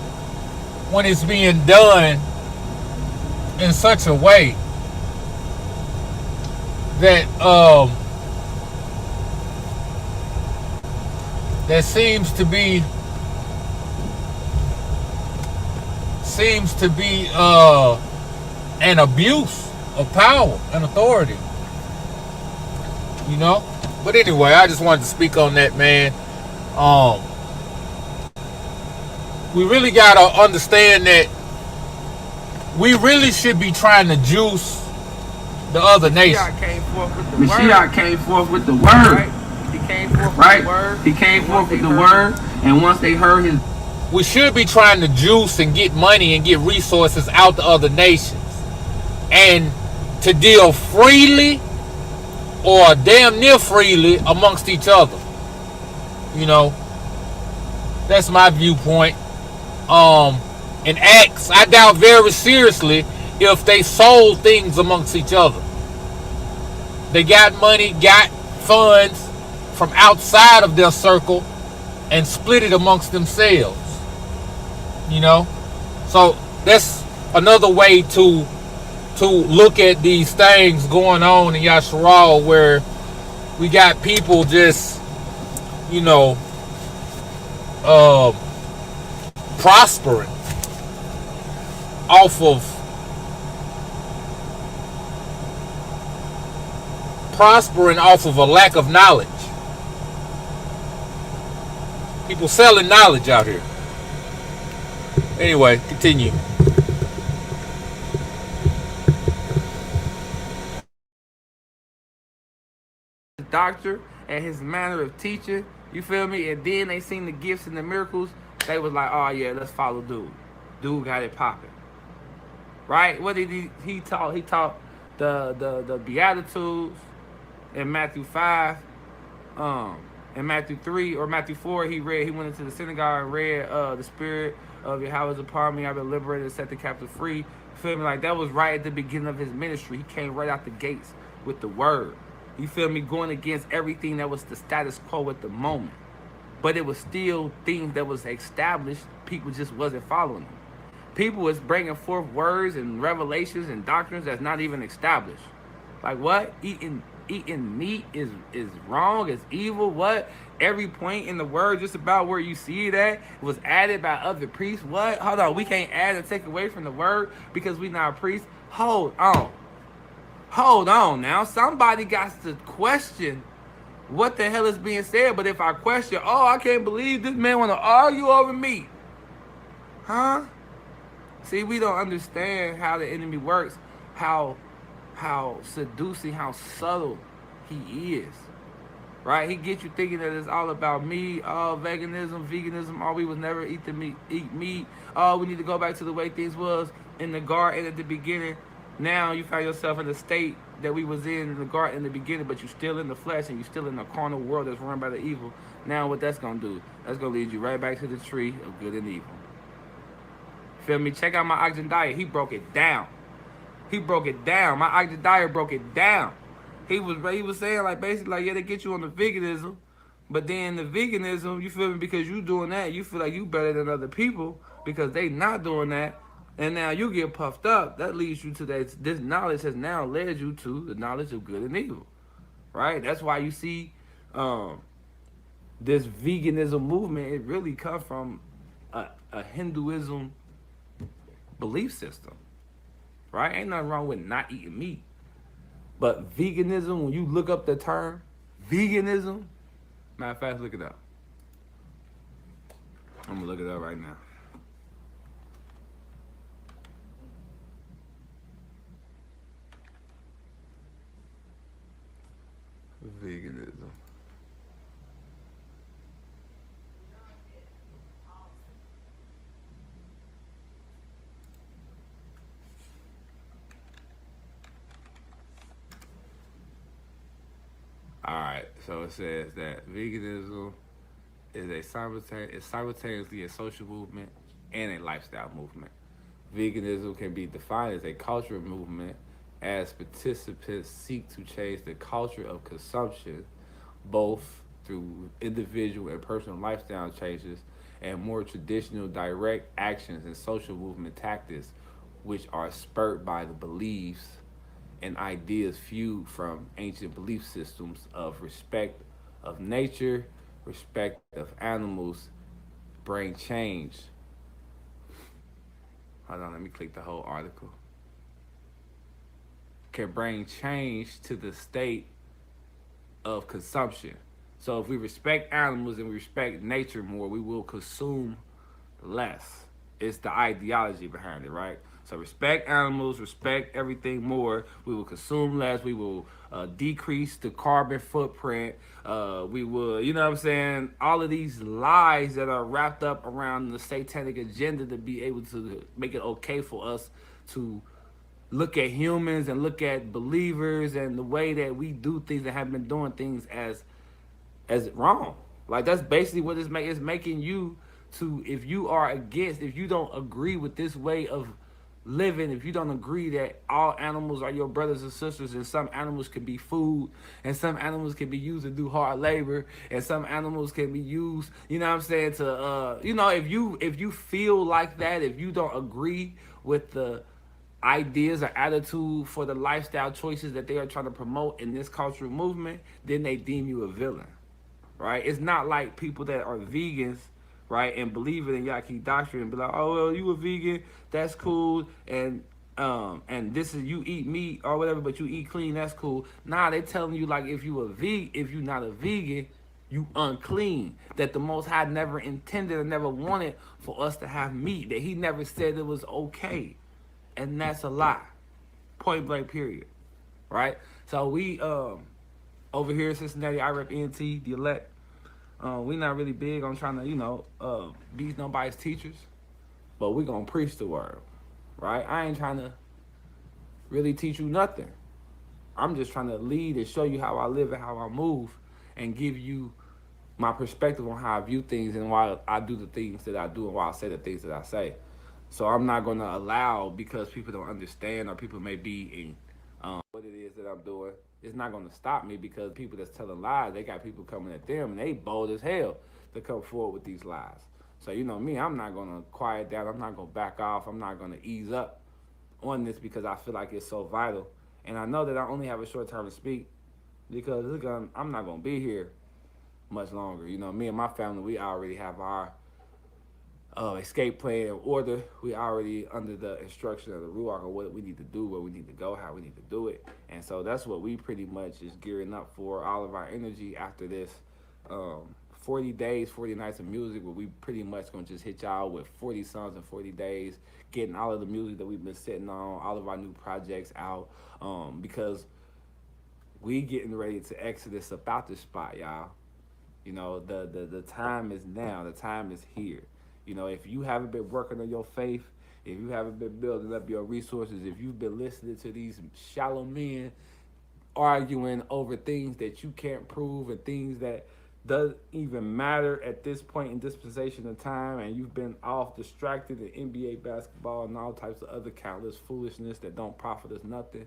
when it's being done in such a way that that seems to be an abuse of power and authority. But anyway, I just wanted to speak on that, man. We really gotta understand that we really should be trying to juice the other nations. Mashiach came forth with the word. Right? He came forth with the word. He came forth with the word. And once they heard his, we should be trying to juice and get money and get resources out to other nations, and to deal freely or damn near freely amongst each other. That's my viewpoint. In Acts, I doubt very seriously if they sold things amongst each other. They got money, got funds from outside of their circle and split it amongst themselves. So that's another way to look at these things going on in Yasharal, where we got people just, prospering off of a lack of knowledge. People selling knowledge out here. Anyway, continue. Doctor and his manner of teaching, you feel me? And then they seen the gifts and the miracles, they was like, oh yeah, let's follow dude. Dude got it popping. Right? What did he taught? He taught the Beatitudes in Matthew 5. Um in Matthew 3 or Matthew 4, he went into the synagogue and read the spirit of Yahweh is upon me, I've been liberated and set the captive free. You feel me? Like that was right at the beginning of his ministry. He came right out the gates with the word. You feel me? Going against everything that was the status quo at the moment. But it was still things that was established. People just wasn't following them. People was bringing forth words and revelations and doctrines that's not even established. Like what? Eating meat is wrong, is evil. What? Every point in the word, just about where you see it at, was added by other priests. What? Hold on, we can't add and take away from the word because we not priests. Hold on now. Somebody got to question what the hell is being said. But if I question, oh, I can't believe this man want to argue over me. Huh? See, we don't understand how the enemy works, how seducing, how subtle he is. Right? He gets you thinking that it's all about me, veganism, we was never eat meat. Oh, we need to go back to the way things was in the garden at the beginning. Now you find yourself in the state that we was in the garden in the beginning, but you're still in the flesh and you're still in the carnal world that's run by the evil. Now what that's gonna do? That's gonna lead you right back to the tree of good and evil. Feel me? Check out my oxygen diet. He broke it down. My oxygen diet broke it down. He was saying like basically like, yeah, they get you on the veganism, but then the veganism, you feel me, because you doing that, you feel like you better than other people because they not doing that. And now you get puffed up. That leads you to that. This knowledge has now led you to the knowledge of good and evil, right? That's why you see this veganism movement. It really comes from a Hinduism belief system, right? Ain't nothing wrong with not eating meat, but veganism. When you look up the term veganism, matter of fact, look it up. I'm gonna look it up right now. Veganism. All right, so it says that veganism is simultaneously a social movement and a lifestyle movement. Veganism can be defined as a cultural movement as participants seek to change the culture of consumption, both through individual and personal lifestyle changes and more traditional direct actions and social movement tactics, which are spurred by the beliefs and ideas viewed from ancient belief systems of respect of nature, respect of animals, bring change. Hold on, let me click the whole article. Can bring change to the state of consumption. So if we respect animals and we respect nature more, we will consume less. It's the ideology behind it, right? So respect animals, respect everything more. We will consume less. We will decrease the carbon footprint. We will, you know what I'm saying? All of these lies that are wrapped up around the satanic agenda to be able to make it okay for us to look at humans and look at believers and the way that we do things and have been doing things as wrong. Like that's basically what it's making you to, if you are against, if you don't agree with this way of living, if you don't agree that all animals are your brothers and sisters and some animals can be food and some animals can be used to do hard labor and some animals can be used, you know what I'm saying, to if you feel like that, if you don't agree with the ideas or attitude for the lifestyle choices that they are trying to promote in this cultural movement, then they deem you a villain, right? It's not like people that are vegans, right, and believe in Yahoo doctrine and be like, oh well, you a vegan, that's cool, and this is, you eat meat or whatever, but you eat clean, that's cool. Nah, they telling you like if you not a vegan, You unclean. That the Most High never intended or never wanted for us to have meat. That he never said it was okay. And that's a lie. Point blank period. Right? So we over here in Cincinnati, I rep ENT, the elect. We not really big on trying to, be nobody's teachers. But we gonna preach the word. Right? I ain't trying to really teach you nothing. I'm just trying to lead and show you how I live and how I move and give you my perspective on how I view things and why I do the things that I do and why I say the things that I say. So I'm not going to allow, because people don't understand or people may be in what it is that I'm doing, it's not going to stop me, because people that's telling lies, they got people coming at them and they bold as hell to come forward with these lies. So you know me, I'm not going to quiet down. I'm not going to back off. I'm not going to ease up on this because I feel like it's so vital. And I know that I only have a short time to speak because I'm not going to be here much longer. You know, me and my family, we already have our escape plan in order. We already under the instruction of the Ruach of what we need to do, where we need to go, how we need to do it. And so that's what we pretty much is gearing up for, all of our energy after this 40 days, 40 nights of music, where we pretty much going to just hit y'all with 40 songs in 40 days, getting all of the music that we've been sitting on, all of our new projects out, because we getting ready to exodus about this spot, y'all. You know, the time is now. The time is here. You know, if you haven't been working on your faith, if you haven't been building up your resources, if you've been listening to these shallow men arguing over things that you can't prove and things that doesn't even matter at this point in dispensation of time, and you've been off distracted in NBA basketball and all types of other countless foolishness that don't profit us nothing,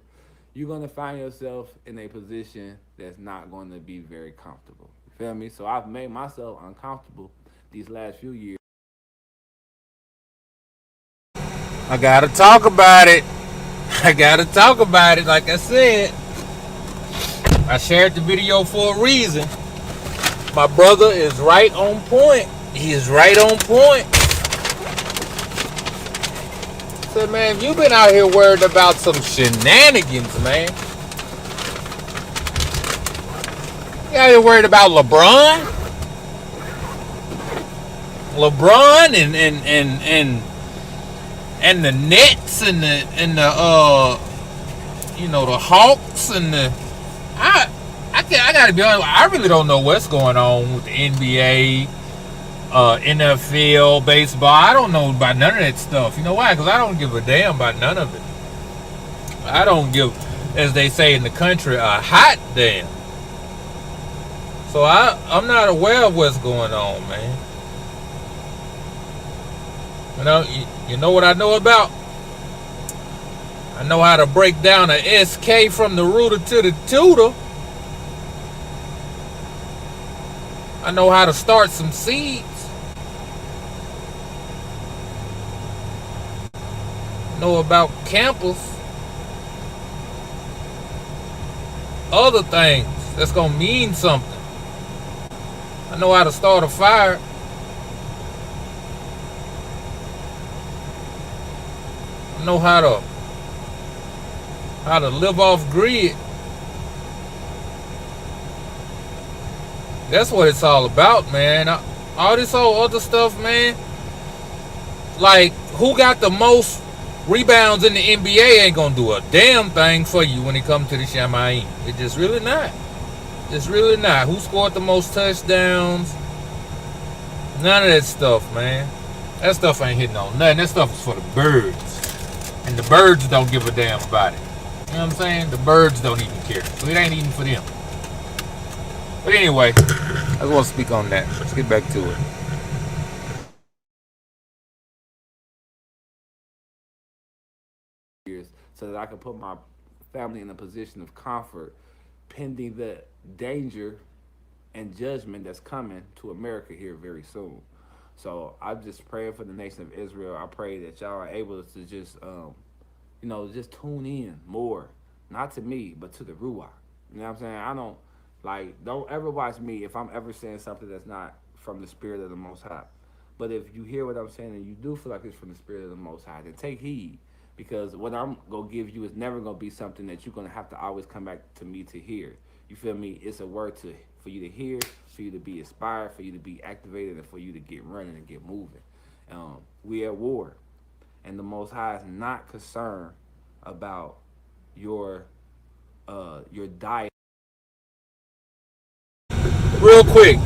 you're going to find yourself in a position that's not going to be very comfortable. You feel me? So I've made myself uncomfortable these last few years. I gotta talk about it. I gotta talk about it. Like I said, I shared the video for a reason. My brother is right on point. He is right on point. I said, man, you've been out here worried about some shenanigans, man. You out here worried about LeBron? LeBron and the Nets and the the Hawks and the I gotta be honest, I really don't know what's going on with the NBA, NFL, baseball. I don't know about none of that stuff. You know why? Because I don't give a damn about none of it. I don't give, as they say in the country, a hot damn. So I'm not aware of what's going on, man. You know what I know about? I know how to break down a SK from the rooter to the tutor. I know how to start some seeds. I know about campus. Other things that's gonna mean something. I know how to start a fire. I know how to live off grid. That's what it's all about, man. All this whole other stuff, man. Like, who got the most rebounds in the NBA ain't gonna do a damn thing for you when it comes to the Shamayim. It's just really not. It's really not. Who scored the most touchdowns? None of that stuff, man. That stuff ain't hitting on nothing. That stuff is for the birds. And the birds don't give a damn about it. You know what I'm saying? The birds don't even care. So it ain't even for them. But anyway, I just want to speak on that. Let's get back to it. So that I can put my family in a position of comfort pending the danger and judgment that's coming to America here very soon. So I'm just praying for the nation of Israel. I pray that y'all are able to just, just tune in more, not to me, but to the Ruach. You know what I'm saying? Don't ever watch me if I'm ever saying something that's not from the Spirit of the Most High. But if you hear what I'm saying and you do feel like it's from the Spirit of the Most High, then take heed. Because what I'm going to give you is never going to be something that you're going to have to always come back to me to hear. You feel me? It's a word for you to hear, for you to be inspired, for you to be activated, and for you to get running and get moving. We at war, and the Most High is not concerned about your diet. Real quick,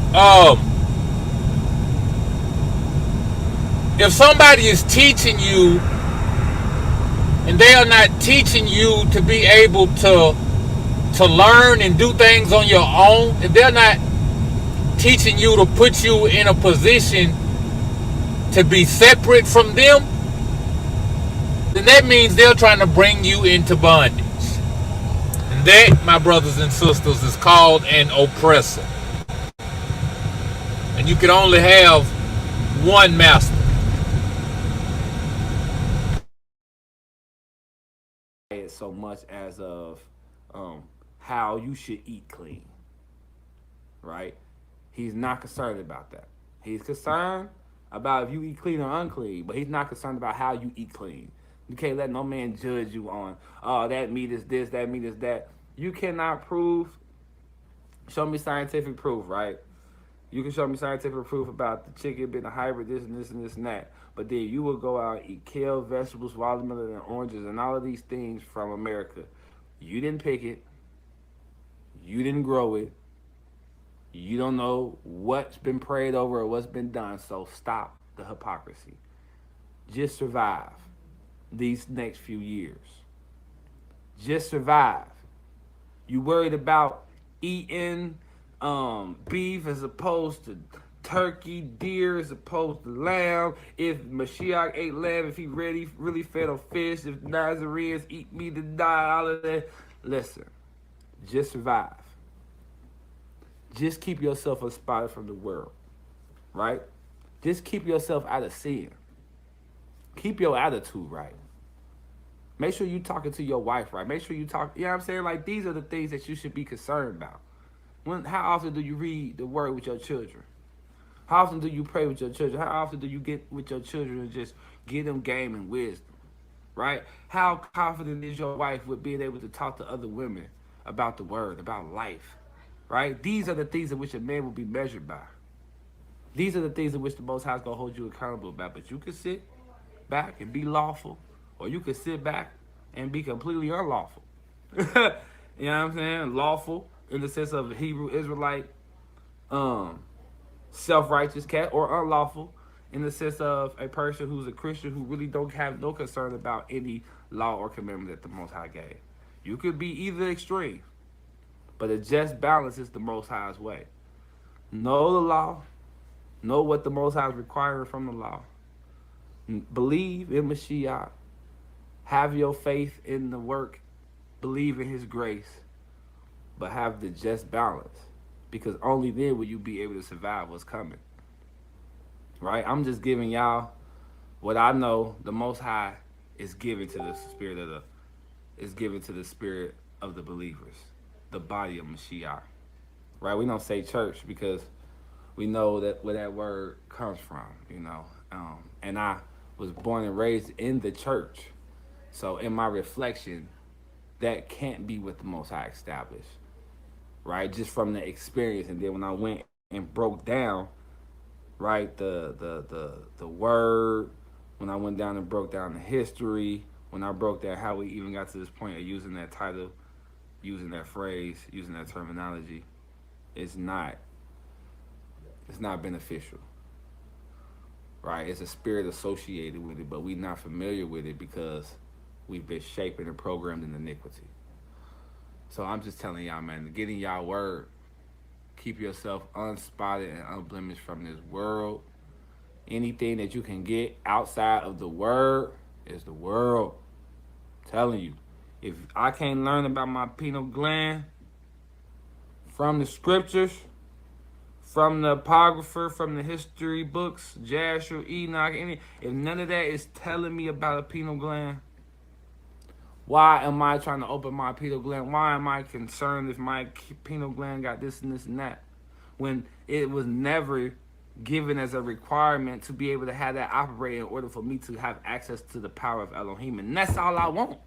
if somebody is teaching you and they are not teaching you to be able to learn and do things on your own, if they're not teaching you to put you in a position to be separate from them, then that means they're trying to bring you into bondage. And that, my brothers and sisters, is called an oppressor. And you can only have one master. So much as of how you should eat clean, right? He's not concerned about that. He's concerned about if you eat clean or unclean, but he's not concerned about how you eat clean. You can't let no man judge you on, oh, that meat is this, that meat is that. You cannot prove, show me scientific proof, right? You can show me scientific proof about the chicken being a hybrid, this and this and this and that. But then you will go out and eat kale, vegetables, watermelon, and oranges, and all of these things from America. You didn't pick it. You didn't grow it. You don't know what's been prayed over or what's been done. So stop the hypocrisy. Just survive these next few years. Just survive. You worried about eating beef as opposed to turkey, deer as opposed to lamb. If Mashiach ate lamb, if he really fed on fish, if Nazarenes eat meat to die, all of that. Listen, just survive. Just keep yourself unspotted from the world, right? Just keep yourself out of sin. Keep your attitude right. Make sure you talking to your wife right. Make sure you talk, you know what I'm saying? Like, these are the things that you should be concerned about. How often do you read the word with your children? How often do you pray with your children? How often do you get with your children and just give them game and wisdom, right? How confident is your wife with being able to talk to other women about the word, about life, right? These are the things in which a man will be measured by. These are the things in which the Most High is going to hold you accountable about. But you can sit back and be lawful, or you can sit back and be completely unlawful. You know what I'm saying? Lawful in the sense of Hebrew Israelite, self-righteous cat, or unlawful in the sense of a person who's a Christian who really don't have no concern about any law or commandment that the Most High gave. You could be either extreme, but a just balance is the Most High's way. Know the law, know what the Most High is requiring from the law, believe in Mashiach, have your faith in the work, believe in his grace, but have the just balance, because only then will you be able to survive what's coming. Right? I'm just giving y'all what I know the Most High is given to the spirit of the believers, the body of Mashiach. Right? We don't say church because we know that where that word comes from, you know. And I was born and raised in the church. So in my reflection, that can't be what the Most High established. Right? Just from the experience. And then when I went and broke down, right, the word, when I went down and broke down the history, when I broke down how we even got to this point of using that title, using that phrase, using that terminology, it's not beneficial. Right? It's a spirit associated with it, but we're not familiar with it because we've been shaped and programmed in iniquity. So I'm just telling y'all, man, getting y'all word, keep yourself unspotted and unblemished from this world. Anything that you can get outside of the word is the world. I'm telling you, if I can't learn about my pineal gland from the scriptures, from the apocrypha, from the history books, Jasher, Enoch, if none of that is telling me about a pineal gland, why am I trying to open my pineal gland? Why am I concerned if my pineal gland got this and this and that? When it was never given as a requirement to be able to have that operate in order for me to have access to the power of Elohim. And that's all I want.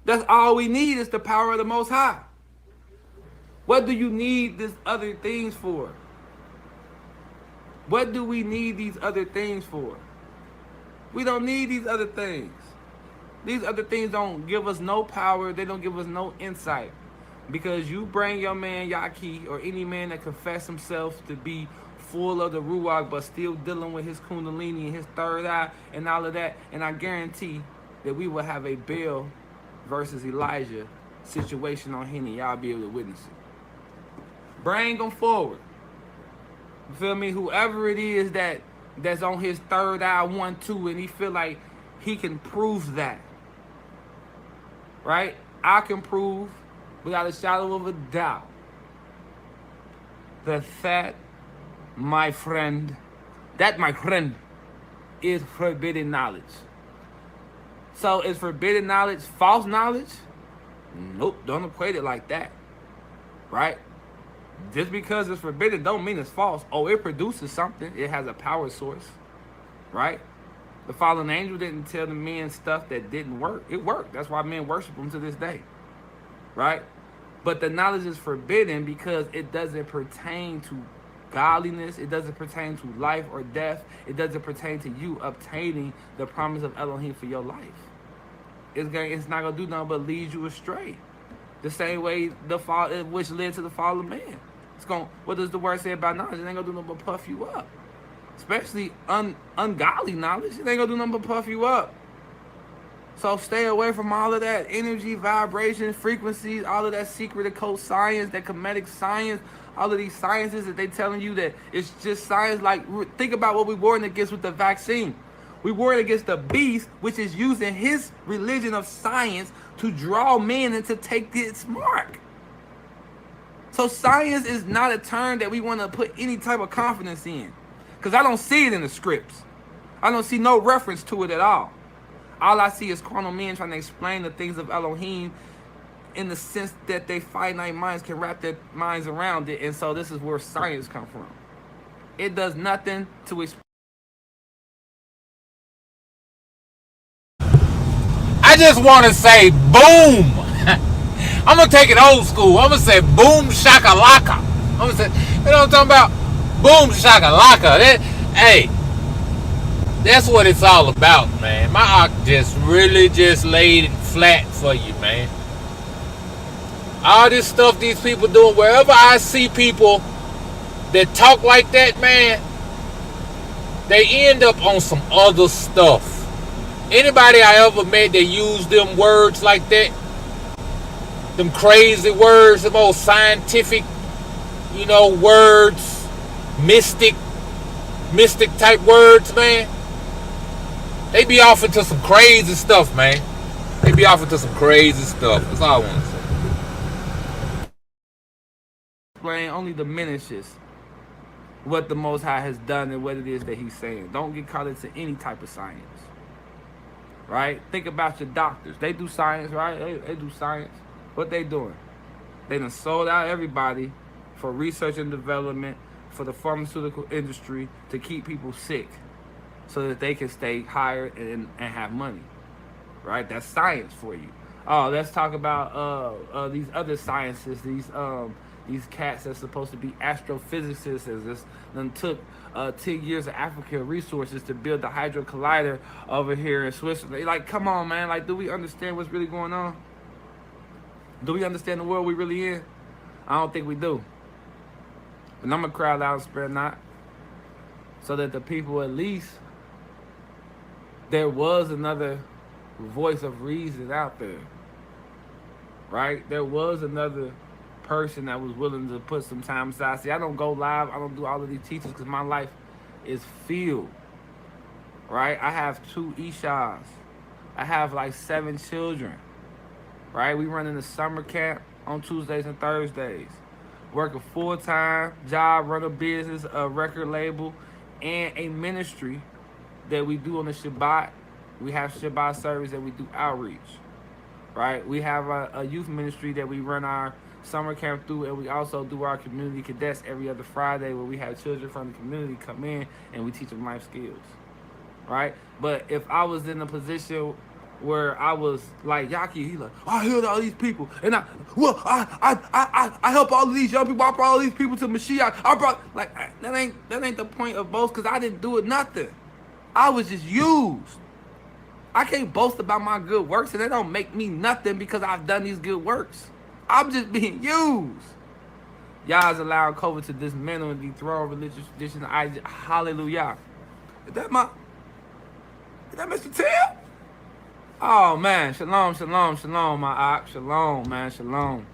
That's all we need is the power of the Most High. What do you need these other things for? What do we need these other things for? We don't need these other things. These other things don't give us no power. They don't give us no insight. Because you bring your man Yaki, or any man that confess himself to be full of the Ruach but still dealing with his Kundalini and his third eye and all of that, and I guarantee that we will have a Baal versus Elijah situation on Henny. Y'all be able to witness it. Bring them forward. You feel me? Whoever it is that's on his third eye 1-2 and he feel like he can prove that. Right? I can prove without a shadow of a doubt that my friend is forbidden knowledge. So is forbidden knowledge false knowledge? Nope, don't equate it like that. Right? Just because it's forbidden don't mean it's false. Oh, it produces something. It has a power source. Right? The fallen angel didn't tell the men stuff that didn't work. It worked. That's why men worship him to this day. Right? But the knowledge is forbidden because it doesn't pertain to godliness. It doesn't pertain to life or death. It doesn't pertain to you obtaining the promise of Elohim for your life. It's not going to do nothing but lead you astray. The same way the fall, which led to the fall of man. What does the word say about knowledge? It ain't going to do nothing but puff you up. Especially ungodly knowledge. It ain't going to do nothing but puff you up. So stay away from all of that energy, vibration, frequencies, all of that secret occult science, that comedic science, all of these sciences that they telling you that it's just science. Like, think about what we warring against with the vaccine. We warring against the beast, which is using his religion of science to draw men and to take its mark. So science is not a term that we want to put any type of confidence in. Because I don't see it in the scripts. I don't see no reference to it at all. All I see is carnal men trying to explain the things of Elohim in the sense that their finite minds can wrap their minds around it. And so this is where science comes from. It does nothing to explain. I just want to say boom. I'm going to take it old school. I'm going to say boom shakalaka. I'm going to say, you know what I'm talking about? Boom shakalaka. Hey, that's what it's all about, man. My arc just really just laid it flat for you, man. All this stuff these people doing, wherever I see people that talk like that, man, they end up on some other stuff. Anybody I ever met that used them words like that, them crazy words, them old scientific, words, mystic type words, man, they be off into some crazy stuff, man. They be off into some crazy stuff. That's all I want to say. Explain only diminishes what the Most High has done and what it is that he's saying. Don't get caught into any type of science. Right? Think about your doctors. They do science, right? They do science. What they doing? They done sold out everybody for research and development, for the pharmaceutical industry, to keep people sick so that they can stay hired and have money. Right? That's science for you. Oh, let's talk about these other sciences, these cats that's supposed to be astrophysicists that took 10 years of African resources to build the Hydro Collider over here in Switzerland. Like, come on, man. Like, do we understand what's really going on? Do we understand the world we really in? I don't think we do. And I'm going to cry loud and spare not, so that the people, at least, there was another voice of reason out there. Right? There was another person that was willing to put some time aside. See, I don't go live. I don't do all of these teachings because my life is filled. Right? I have 2 Ishas. I have like 7 children. Right? We run in the summer camp on Tuesdays and Thursdays. Work a full-time job, run a business, a record label, and a ministry that we do on the Shabbat. We have Shabbat service that we do outreach. Right? We have a youth ministry that we run our summer camp through, and we also do our community cadets every other Friday, where we have children from the community come in and we teach them life skills. Right? But if I was in a position where I was like Yaki, he like, I healed all these people, and I help all of these young people. I brought all these people to Mashiach. I brought like that ain't the point of boast, because I didn't do it nothing. I was just used. I can't boast about my good works, and they don't make me nothing because I've done these good works. I'm just being used. Y'all is allowing COVID to dismantle and dethrone religious traditions. Hallelujah. Is that Mr. Tim? Oh man, shalom, shalom, shalom, my ox, shalom, man, shalom.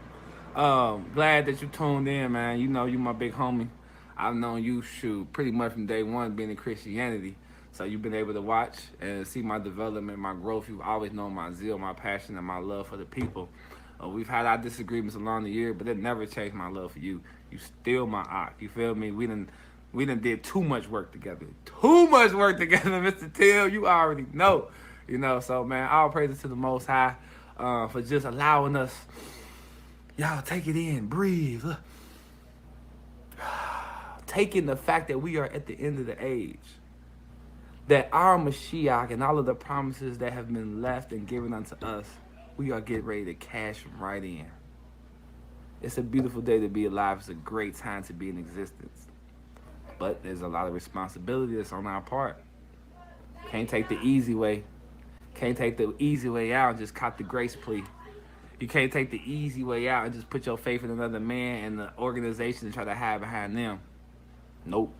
Glad that you tuned in, man. You know you my big homie. I've known you pretty much from day one being in Christianity. So you've been able to watch and see my development, my growth. You've always known my zeal, my passion, and my love for the people. We've had our disagreements along the year, but it never changed my love for you. You still my ox. You feel me? We done did too much work together. Too much work together, Mr. Till. You already know. You know, so man, all praises to the Most High for just allowing us. Y'all take it in, breathe. Taking the fact that we are at the end of the age. That our Mashiach and all of the promises that have been left and given unto us, we are getting ready to cash them right in. It's a beautiful day to be alive. It's a great time to be in existence. But there's a lot of responsibility that's on our part. Can't take the easy way. Can't take the easy way out and just cop the grace plea. You can't take the easy way out and just put your faith in another man and the organization and try to hide behind them. Nope.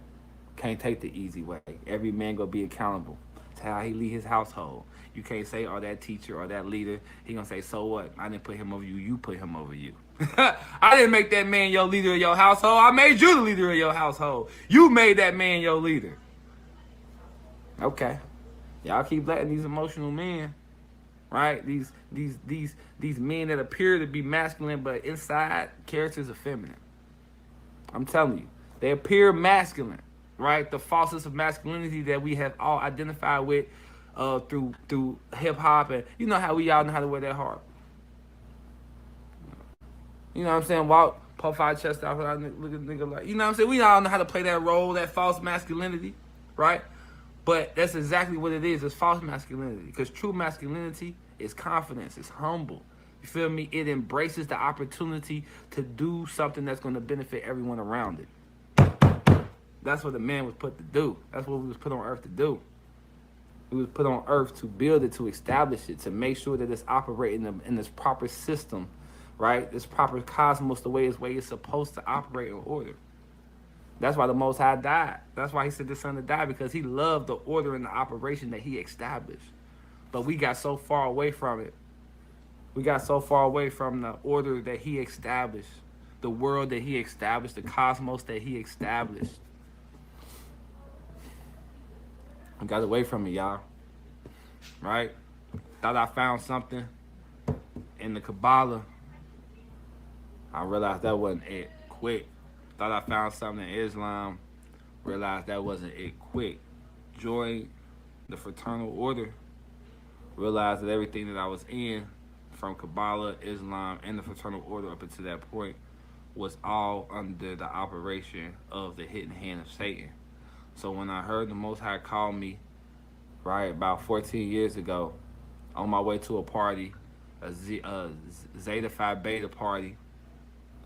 Can't take the easy way. Every man gonna be accountable to how he lead his household. You can't say, oh, that teacher or that leader, he gonna say, so what? I didn't put him over you, you put him over you. I didn't make that man your leader of your household. I made you the leader of your household. You made that man your leader. Okay. Y'all keep letting these emotional men, right? These men that appear to be masculine, but inside characters are feminine. I'm telling you, they appear masculine, right? The falseness of masculinity that we have all identified with through hip hop, and you know how we all know how to wear that harp. You know what I'm saying? Walk, puff our chest out, look at nigga like, you know what I'm saying? We all know how to play that role, that false masculinity, right? But that's exactly what it is. It's false masculinity. Because true masculinity is confidence. It's humble. You feel me? It embraces the opportunity to do something that's going to benefit everyone around it. That's what the man was put to do. That's what we was put on earth to do. We was put on earth to build it, to establish it, to make sure that it's operating in this proper system, right? This proper cosmos, the way it's supposed to operate in order. That's why the Most High died. That's why he sent his son to die, because he loved the order and the operation that he established. But we got so far away from it. We got so far away from the order that he established, the world that he established, the cosmos that he established. I got away from it, y'all. Right? Thought I found something in the Kabbalah. I realized that wasn't it. Quick. Thought I found something in Islam. Realized that wasn't it. Quick. Joined the fraternal order. Realized that everything that I was in, from Kabbalah, Islam, and the fraternal order up until that point, was all under the operation of the hidden hand of Satan. So when I heard the Most High call me, right, about 14 years ago, on my way to a party, a Zeta Phi Beta party,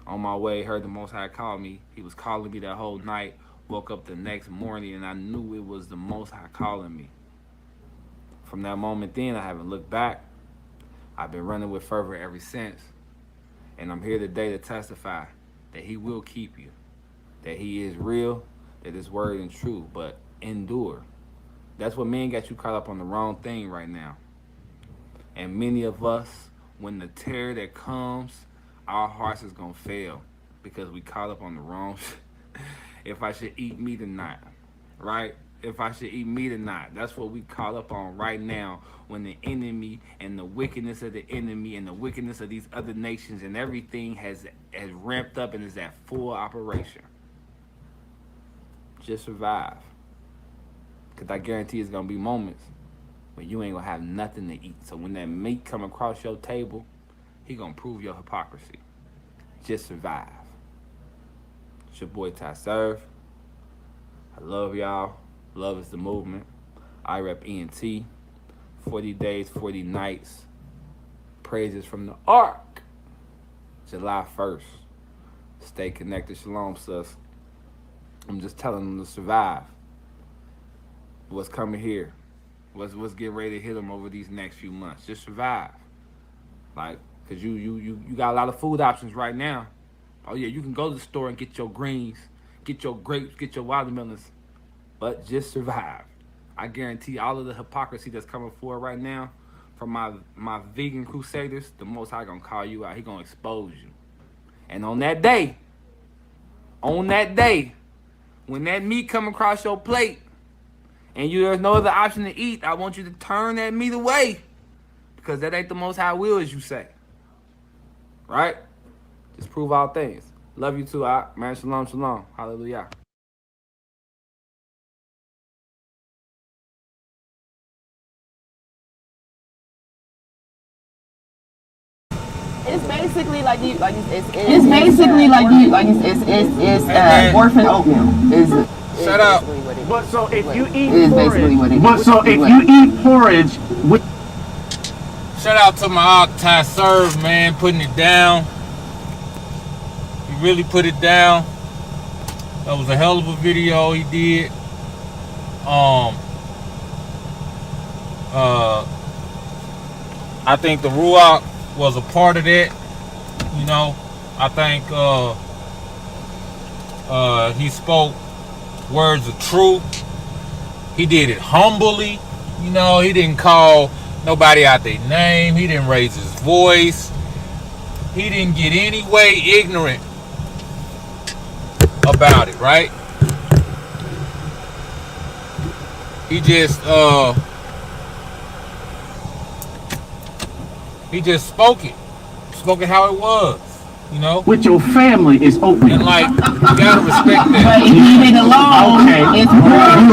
on my way, heard the Most High call me. He was calling me that whole night. Woke up the next morning, and I knew it was the Most High calling me. From that moment then, I haven't looked back. I've been running with fervor ever since. And I'm here today to testify that he will keep you. That he is real, that his word is true, but endure. That's what men got you caught up on the wrong thing right now. And many of us, when the terror that comes, our hearts is gonna fail because we caught up on the wrong if I should eat meat or not, right? If I should eat meat or not. That's what we caught up on right now, when the enemy and the wickedness of the enemy and the wickedness of these other nations and everything has ramped up and is at full operation. Just survive. Because I guarantee it's gonna be moments when you ain't gonna have nothing to eat. So when that meat come across your table, he gonna prove your hypocrisy. Just survive. It's your boy Ty Serve. I love y'all. Love is the movement. I rep ENT. 40 days, 40 nights. Praises from the Ark. July 1st. Stay connected. Shalom, sis. I'm just telling them to survive. What's coming here? What's getting ready to hit them over these next few months? Just survive. Like, cause you got a lot of food options right now. Oh yeah, you can go to the store and get your greens, get your grapes, get your watermelons, but just survive. I guarantee all of the hypocrisy that's coming forward right now from my vegan crusaders, the Most High gonna call you out. He gonna expose you. And on that day, when that meat come across your plate and there's no other option to eat, I want you to turn that meat away, because that ain't the Most High will, as you say. Right? Just prove all things. Love you too, man. Shalom, shalom. Hallelujah. It's basically like you, Hey, orphan oatmeal. Shut up. But so if you eat It is basically what it is. but so if you eat porridge with Shout out to my Octai Serve, man, putting it down. He really put it down. That was a hell of a video he did. I think the Ruach was a part of that. You know, I think he spoke words of truth. He did it humbly. You know, he didn't call nobody out their name. He didn't raise his voice. He didn't get any way ignorant about it, right? He just spoke it how it was, you know. with your family is open. And like, you gotta respect that. But if you leave it alone, Okay. it's porridge.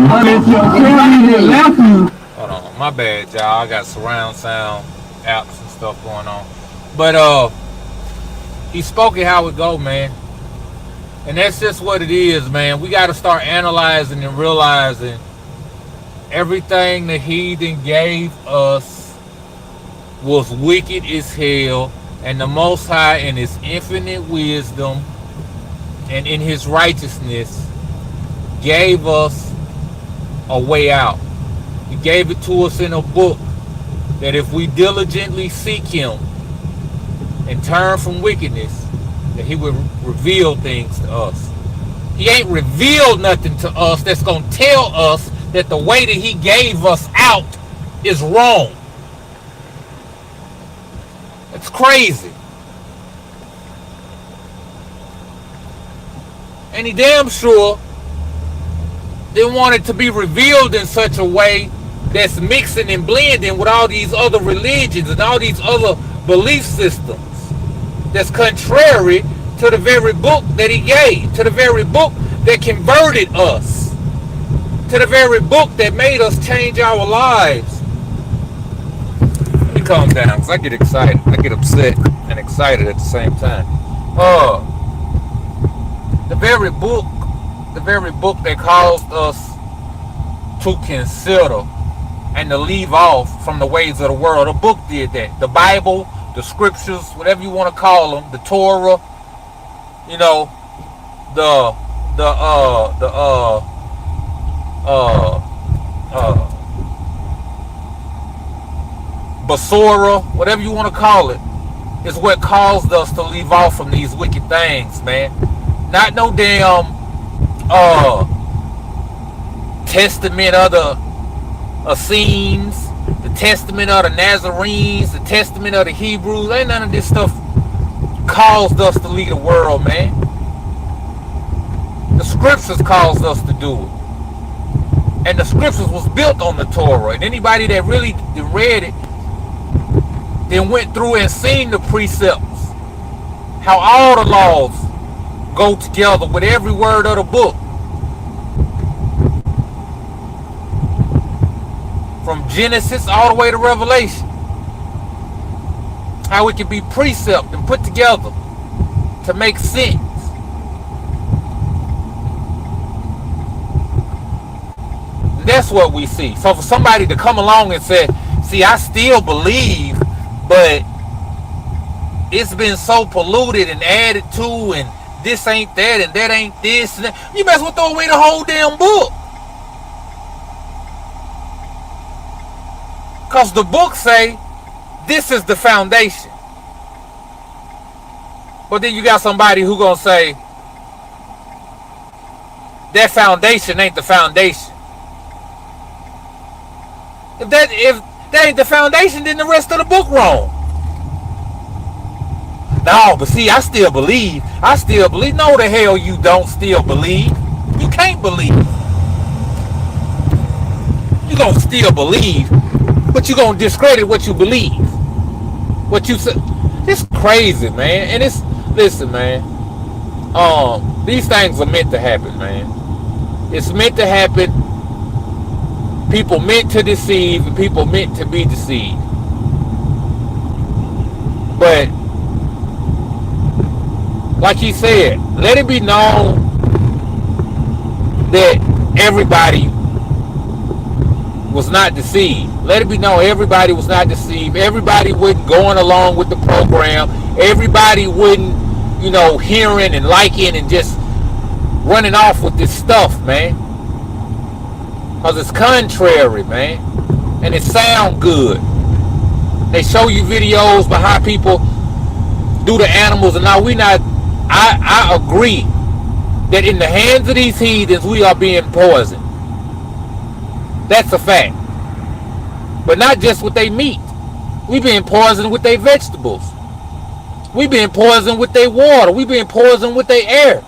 But if your family left you, Hold on, my bad, y'all. I got surround sound apps and stuff going on. But he spoke it how it go, man. And that's just what it is, man. We gotta start analyzing and realizing everything the heathen gave us was wicked as hell, and the Most High in his infinite wisdom and in his righteousness gave us a way out. He gave it to us in a book that if we diligently seek him and turn from wickedness, that he would reveal things to us. He ain't revealed nothing to us that's gonna tell us that the way that he gave us out is wrong. It's crazy. And he damn sure didn't want it to be revealed in such a way that's mixing and blending with all these other religions and all these other belief systems that's contrary to the very book that he gave, to the very book that converted us, to the very book that made us change our lives. Let me calm down, because I get excited. I get upset and excited at the same time. The very book that caused us to consider and to leave off from the ways of the world. The book did that. The Bible, the scriptures, whatever you want to call them, the Torah, you know, Basora, whatever you want to call it, is what caused us to leave off from these wicked things, man. Not no damn testament of the Essenes, the testament of the Nazarenes, the testament of the Hebrews. Ain't none of this stuff caused us to lead the world, man. The scriptures caused us to do it. And the scriptures was built on the Torah. And anybody that really read it, then went through and seen the precepts, how all the laws go together with every word of the book. From Genesis all the way to Revelation. How it can be precept and put together to make sense. That's what we see. So for somebody to come along and say, see, I still believe, but it's been so polluted and added to, and this ain't that, and that ain't this, and that. You might as well throw away the whole damn book. Because the book say, this is the foundation. But then you got somebody who gonna say, that foundation ain't the foundation. If that ain't the foundation, then the rest of the book wrong. No, but see, I still believe. No, the hell you don't still believe. You can't believe. You gonna still believe, but you gonna discredit what you believe. What you say. It's crazy, man. And it's, listen, man. These things are meant to happen, man. It's meant to happen. People meant to deceive, and people meant to be deceived. But like he said, let it be known that everybody was not deceived. Let it be known everybody was not deceived. Everybody wasn't going along with the program. Everybody wasn't, hearing and liking and just running off with this stuff, man. Because it's contrary, man. And it sound good. They show you videos about how people do the animals, and now I agree that in the hands of these heathens we are being poisoned. That's a fact. But not just with their meat. We being poisoned with their vegetables. We being poisoned with their water. We being poisoned with their air.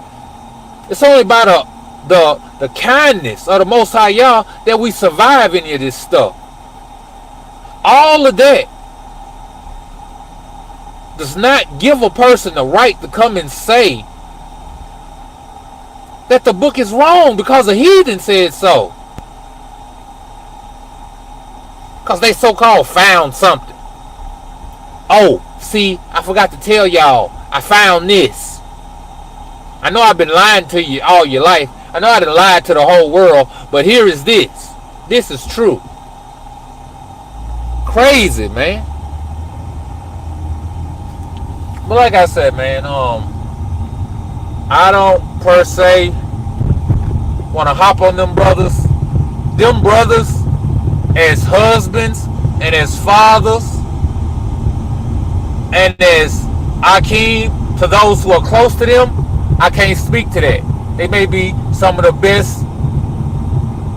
It's only by the kindness of the Most High Yah that we survive any of this stuff. All of that does not give a person the right to come and say that the book is wrong because a heathen said so. Because they so-called found something. Oh, see, I forgot to tell y'all, I found this. I know I've been lying to you all your life. I know I done lied to the whole world, but here is this. This is true. Crazy, man. But like I said, man, I don't per se want to hop on them brothers. Them brothers as husbands and as fathers and as Akeem to those who are close to them, I can't speak to that. They may be some of the best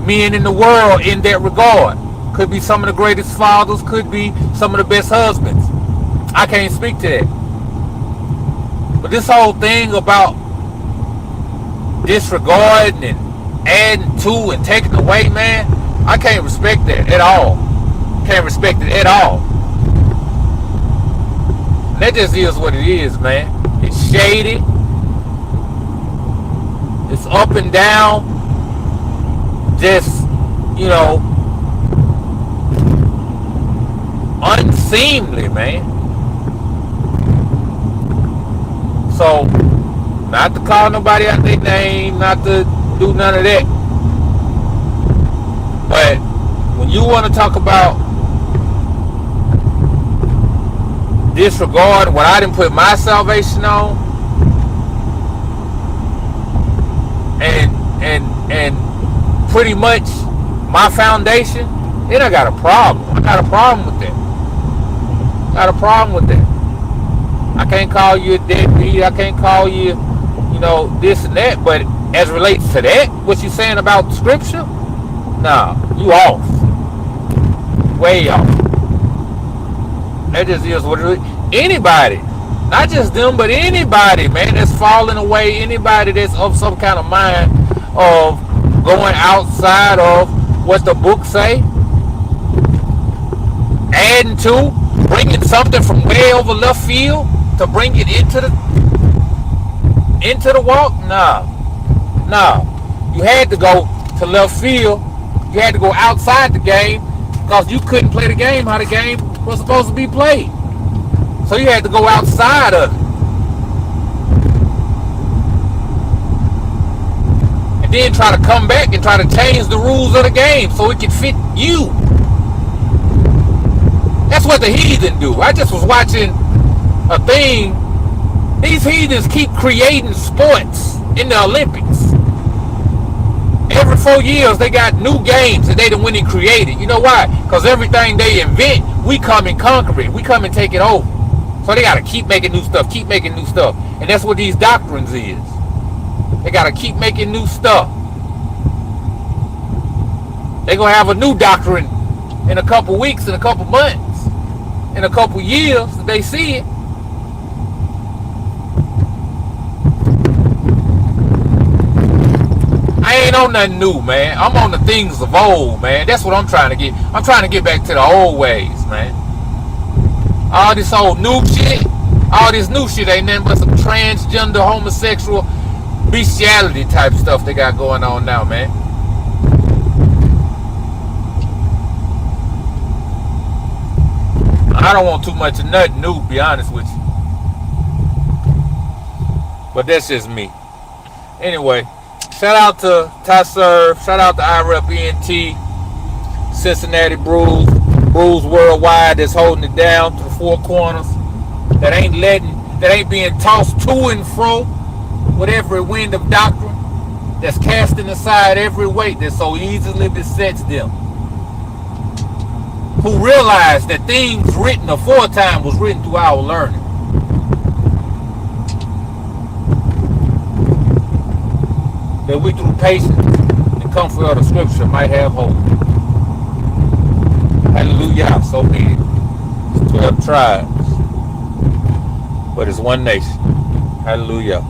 men in the world in that regard. Could be some of the greatest fathers, could be some of the best husbands. I can't speak to that. But this whole thing about disregarding and adding to and taking away, man, I can't respect that at all. Can't respect it at all. And that just is what it is, man. It's shady. It's up and down. Just, unseemly, man. So, not to call nobody out their name, not to do none of that. But when you want to talk about disregard what I didn't put my salvation on, and pretty much my foundation, then I got a problem. I got a problem with that. I can't call you a deadbeat. I can't call you, this and that. But as relates to that, what you saying about scripture, nah, you off. Way off. That just is what it is. Anybody, not just them, but anybody, man, that's falling away, anybody that's of some kind of mind of going outside of what the book say, adding to, bringing something from way over left field to bring it into the walk, nah. You had to go to left field. You had to go outside the game because you couldn't play the game how the game was supposed to be played. So you had to go outside of it. and then try to come back and try to change the rules of the game so it can fit you. That's what the heathen do. I just was watching a thing. These heathens keep creating sports in the Olympics. Every 4 years, they got new games that they done went and created. You know why? Because everything they invent, we come and conquer it. We come and take it over. So they got to keep making new stuff, keep making new stuff. And that's what these doctrines is. They got to keep making new stuff. They going to have a new doctrine in a couple weeks, in a couple months, in a couple years that they see it. I ain't on nothing new, man. I'm on the things of old, man. That's what I'm trying to get. I'm trying to get back to the old ways, man. All this old new shit, all this new shit ain't nothing but some transgender, homosexual, bestiality type stuff they got going on now, man. I don't want too much of nothing new, to be honest with you. But that's just me. Anyway, shout out to Ty-Serve, shout out to IREP ENT, Cincinnati Brews, Brews Worldwide that's holding it down to the four corners, that ain't being tossed to and fro with every wind of doctrine, that's casting aside every weight that so easily besets them, who realize that things written aforetime was written through our learning. That we through patience and comfort of the scripture might have hope. Hallelujah, so be it. It's 12 tribes, but it's one nation. Hallelujah.